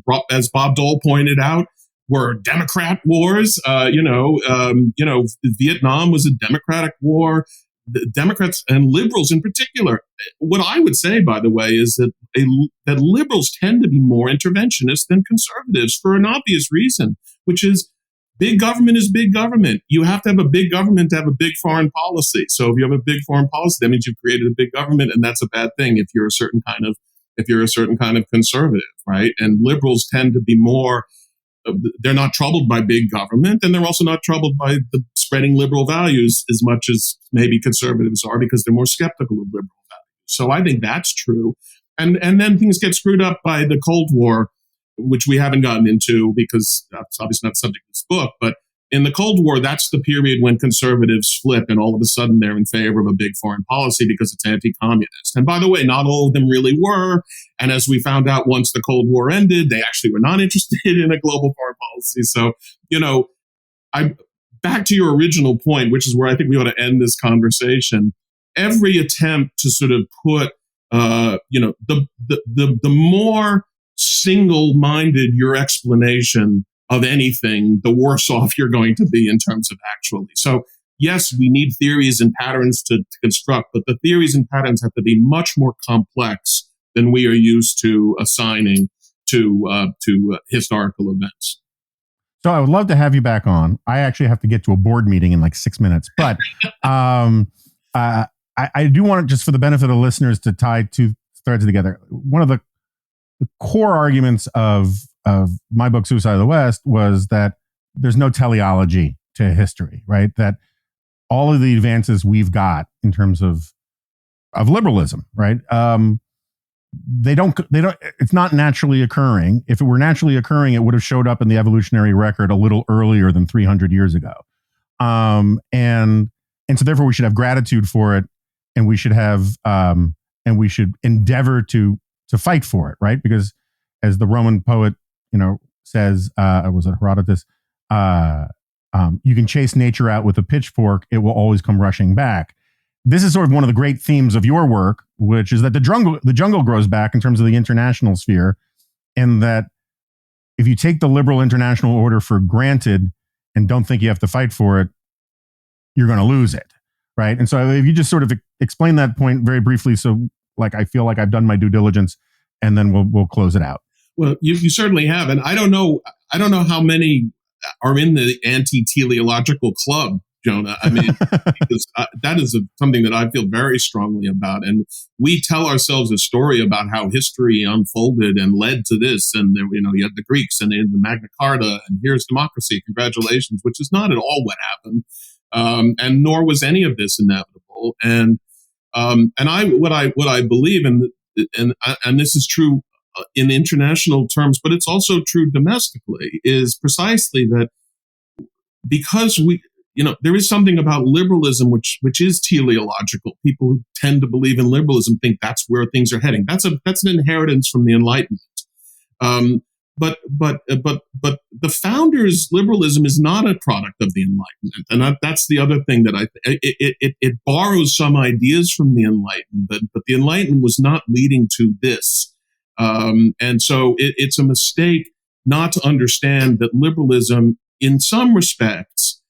Bob Dole pointed out, were Democrat wars. Vietnam was a Democratic war. The Democrats and liberals in particular. What I would say, by the way, is that liberals tend to be more interventionist than conservatives for an obvious reason, which is big government is big government. You have to have a big government to have a big foreign policy. So if you have a big foreign policy, that means you've created a big government, and that's a bad thing if you're a certain kind of conservative, right? And liberals tend to be more. They're not troubled by big government, and they're also not troubled by the spreading liberal values as much as maybe conservatives are, because they're more skeptical of liberal values. So I think that's true. And then things get screwed up by the Cold War, which we haven't gotten into because that's obviously not the subject of this book. But in the Cold War, that's the period when conservatives flip and all of a sudden they're in favor of a big foreign policy because it's anti-communist. And by the way, not all of them really were. And as we found out once the Cold War ended, they actually were not interested in a global foreign policy. So, back to your original point, which is where I think we ought to end this conversation. Every attempt to sort of put, the more single-minded your explanation of anything, the worse off you're going to be in terms of actually. So yes, we need theories and patterns to construct, but the theories and patterns have to be much more complex than we are used to assigning to historical events. So I would love to have you back on. I actually have to get to a board meeting in like 6 minutes, but I do want to, just for the benefit of listeners, to tie two threads together. One of the core arguments of my book, Suicide of the West, was that there's no teleology to history, right? That all of the advances we've got in terms of liberalism, right? They don't, it's not naturally occurring. If it were naturally occurring, it would have showed up in the evolutionary record a little earlier than 300 years ago. And so therefore we should have gratitude for it, and we should have, and we should endeavor to fight for it, right? Because as the Roman poet, says, was it Herodotus? You can chase nature out with a pitchfork; it will always come rushing back. This is sort of one of the great themes of your work, which is that the jungle grows back in terms of the international sphere, and that if you take the liberal international order for granted and don't think you have to fight for it, you're going to lose it, right? And so if you just sort of explain that point very briefly, so like I feel like I've done my due diligence, and then we'll close it out. Well, you certainly have, and I don't know how many are in the anti-teleological club, Jonah. I mean, because that is something that I feel very strongly about, and we tell ourselves a story about how history unfolded and led to this, and then, you had the Greeks and the Magna Carta, and here's democracy, congratulations, which is not at all what happened, and nor was any of this inevitable. And what I believe, and this is true in international terms, but it's also true domestically, is precisely that because there is something about liberalism which is teleological. People who tend to believe in liberalism think that's where things are heading. That's an inheritance from the Enlightenment. But the founders' liberalism is not a product of the Enlightenment, and that's the other thing that it borrows some ideas from the Enlightenment, but the Enlightenment was not leading to this, and so it's a mistake not to understand that liberalism, in some respects,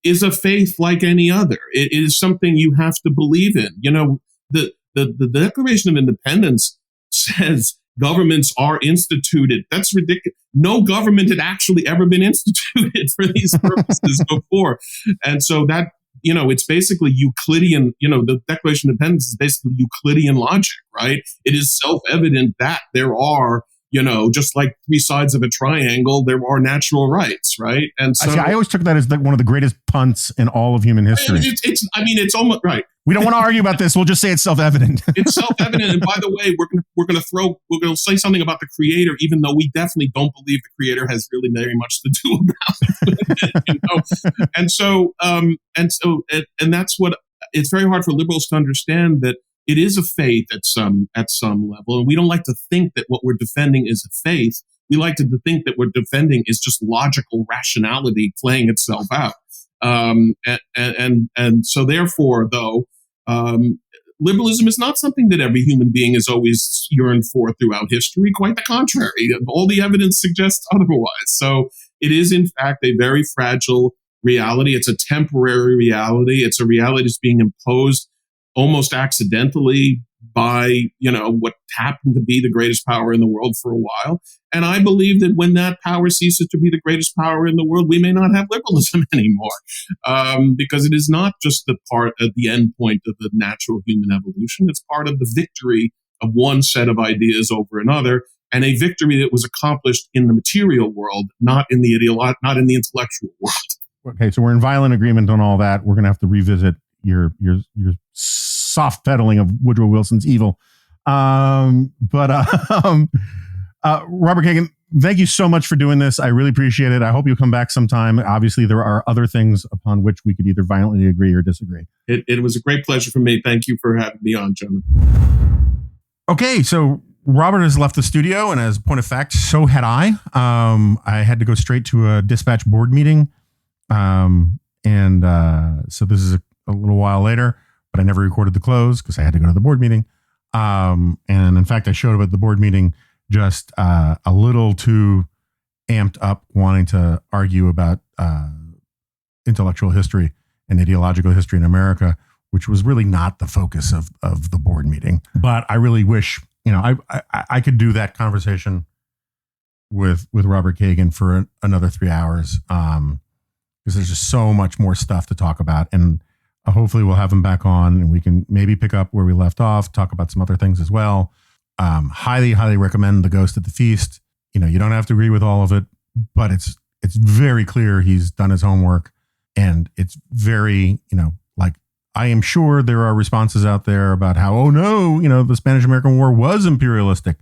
is a faith like any other. It is something you have to believe in. The Declaration of Independence says governments are instituted. That's ridiculous. No government had actually ever been instituted for these purposes before. And so that, it's basically Euclidean, the Declaration of Independence is basically Euclidean logic, right? It is self-evident that there are, just like three sides of a triangle, there are natural rights, right? And so I always took that as one of the greatest punts in all of human history. It's almost right. We don't want to argue about this. We'll just say it's self-evident. It's self-evident. And by the way, we're going to say something about the creator, even though we definitely don't believe the creator has really very much to do about it. And that's what it's very hard for liberals to understand, that it is a faith at some level. And we don't like to think that what we're defending is a faith. We like to think that what we're defending is just logical rationality playing itself out. And so therefore, though, liberalism is not something that every human being has always yearned for throughout history. Quite the contrary. All the evidence suggests otherwise. So it is, in fact, a very fragile reality. It's a temporary reality. It's a reality that's being imposed almost accidentally by, what happened to be the greatest power in the world for a while. And I believe that when that power ceases to be the greatest power in the world, we may not have liberalism anymore, because it is not just the end point of the natural human evolution. It's part of the victory of one set of ideas over another, and a victory that was accomplished in the material world, not in the intellectual world. Okay, so we're in violent agreement on all that. We're going to have to revisit your soft peddling of Woodrow Wilson's evil. Robert Kagan, thank you so much for doing this. I really appreciate it. I hope you'll come back sometime. Obviously, there are other things upon which we could either violently agree or disagree. It was a great pleasure for me. Thank you for having me on, Jonah. Okay, so Robert has left the studio, and as a point of fact, so had I. I had to go straight to a dispatch board meeting. So this is a little while later, but I never recorded the close because I had to go to the board meeting. And in fact, I showed up at the board meeting just a little too amped up, wanting to argue about intellectual history and ideological history in America, which was really not the focus of the board meeting. But I really wish, I could do that conversation with Robert Kagan for another 3 hours, because there's just so much more stuff to talk about. And hopefully we'll have him back on and we can maybe pick up where we left off, talk about some other things as well. Highly, highly recommend The Ghost at the Feast. You don't have to agree with all of it, but it's very clear he's done his homework, and it's very, like, I am sure there are responses out there about how, oh no, the Spanish-American War was imperialistic.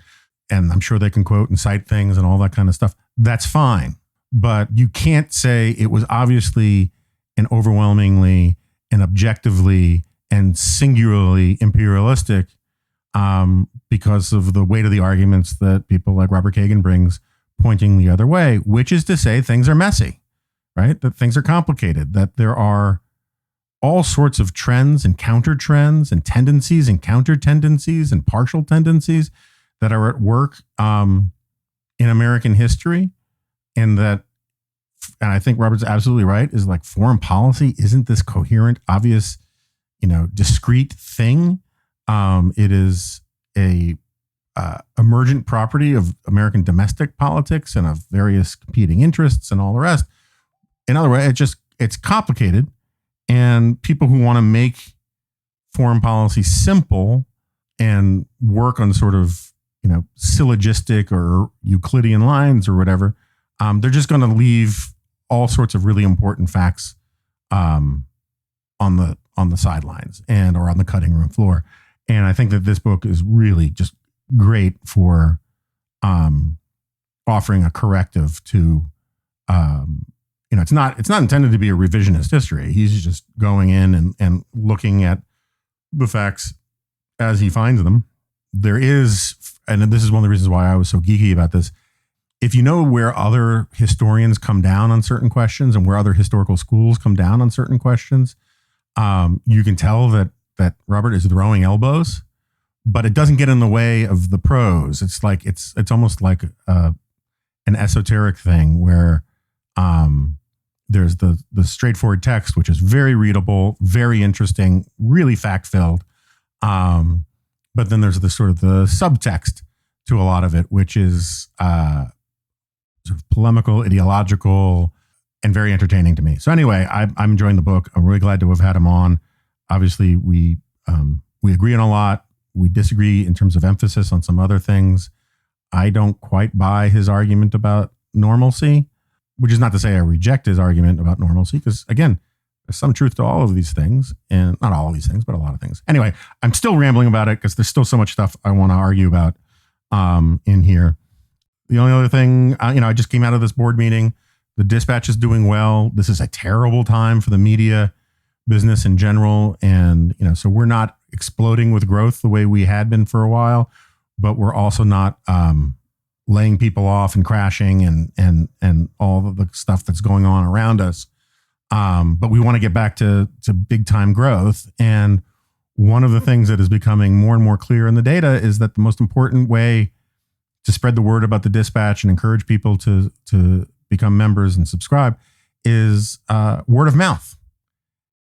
And I'm sure they can quote and cite things and all that kind of stuff. That's fine. But you can't say it was obviously and overwhelmingly and objectively and singularly imperialistic, because of the weight of the arguments that people like Robert Kagan brings pointing the other way, which is to say things are messy, right? That things are complicated, that there are all sorts of trends and counter trends and tendencies and counter tendencies and partial tendencies that are at work in American history. And I think Robert's absolutely right, is like foreign policy isn't this coherent, obvious, discrete thing. It is a emergent property of American domestic politics and of various competing interests and all the rest. In other words, it's complicated, and people who want to make foreign policy simple and work on sort of, syllogistic or Euclidean lines or whatever, they're just going to leave all sorts of really important facts on the sidelines or on the cutting room floor. And I think that this book is really just great for offering a corrective to, it's not intended to be a revisionist history. He's just going in and looking at the facts as he finds them. There is, and this is one of the reasons why I was so geeky about this, if you know where other historians come down on certain questions and where other historical schools come down on certain questions, you can tell that Robert is throwing elbows, but it doesn't get in the way of the prose. It's like it's almost like an esoteric thing where there's the straightforward text, which is very readable, very interesting, really fact-filled. But then there's the sort of the subtext to a lot of it, which is sort of polemical, ideological, and very entertaining to me. So anyway, I'm enjoying the book. I'm really glad to have had him on. Obviously, we agree on a lot. We disagree in terms of emphasis on some other things. I don't quite buy his argument about normalcy, which is not to say I reject his argument about normalcy, because again, there's some truth to all of these things, and not all of these things, but a lot of things. Anyway, I'm still rambling about it because there's still so much stuff I want to argue about in here. The only other thing, I just came out of this board meeting. The Dispatch is doing well. This is a terrible time for the media business in general. And, so we're not exploding with growth the way we had been for a while, but we're also not laying people off and crashing and all of the stuff that's going on around us. But we want to get back to big time growth. And one of the things that is becoming more and more clear in the data is that the most important way to spread the word about the Dispatch and encourage people to become members and subscribe is word of mouth.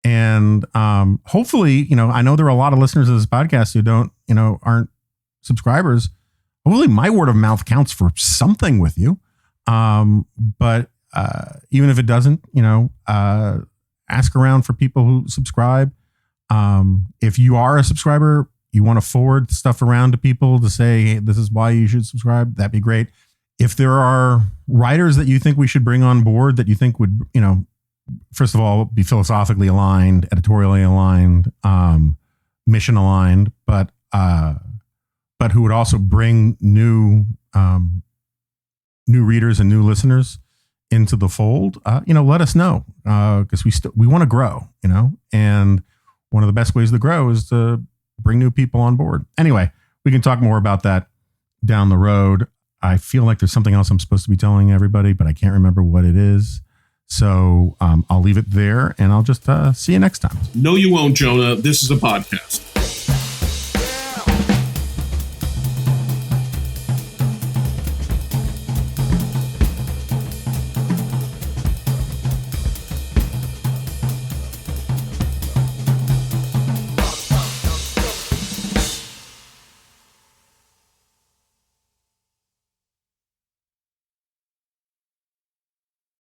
And hopefully, I know there are a lot of listeners of this podcast who aren't subscribers. Hopefully my word of mouth counts for something with you. But even if it doesn't, ask around for people who subscribe. If you are a subscriber, you want to forward stuff around to people to say, hey, this is why you should subscribe. That'd be great. If there are writers that you think we should bring on board that you think would, first of all, be philosophically aligned, editorially aligned, mission aligned, but who would also bring new new readers and new listeners into the fold, let us know, because we want to grow, and one of the best ways to grow is to bring new people on board. Anyway, we can talk more about that down the road. I feel like there's something else I'm supposed to be telling everybody, but I can't remember what it is. So I'll leave it there, and I'll just see you next time. No, you won't, Jonah. This is a podcast.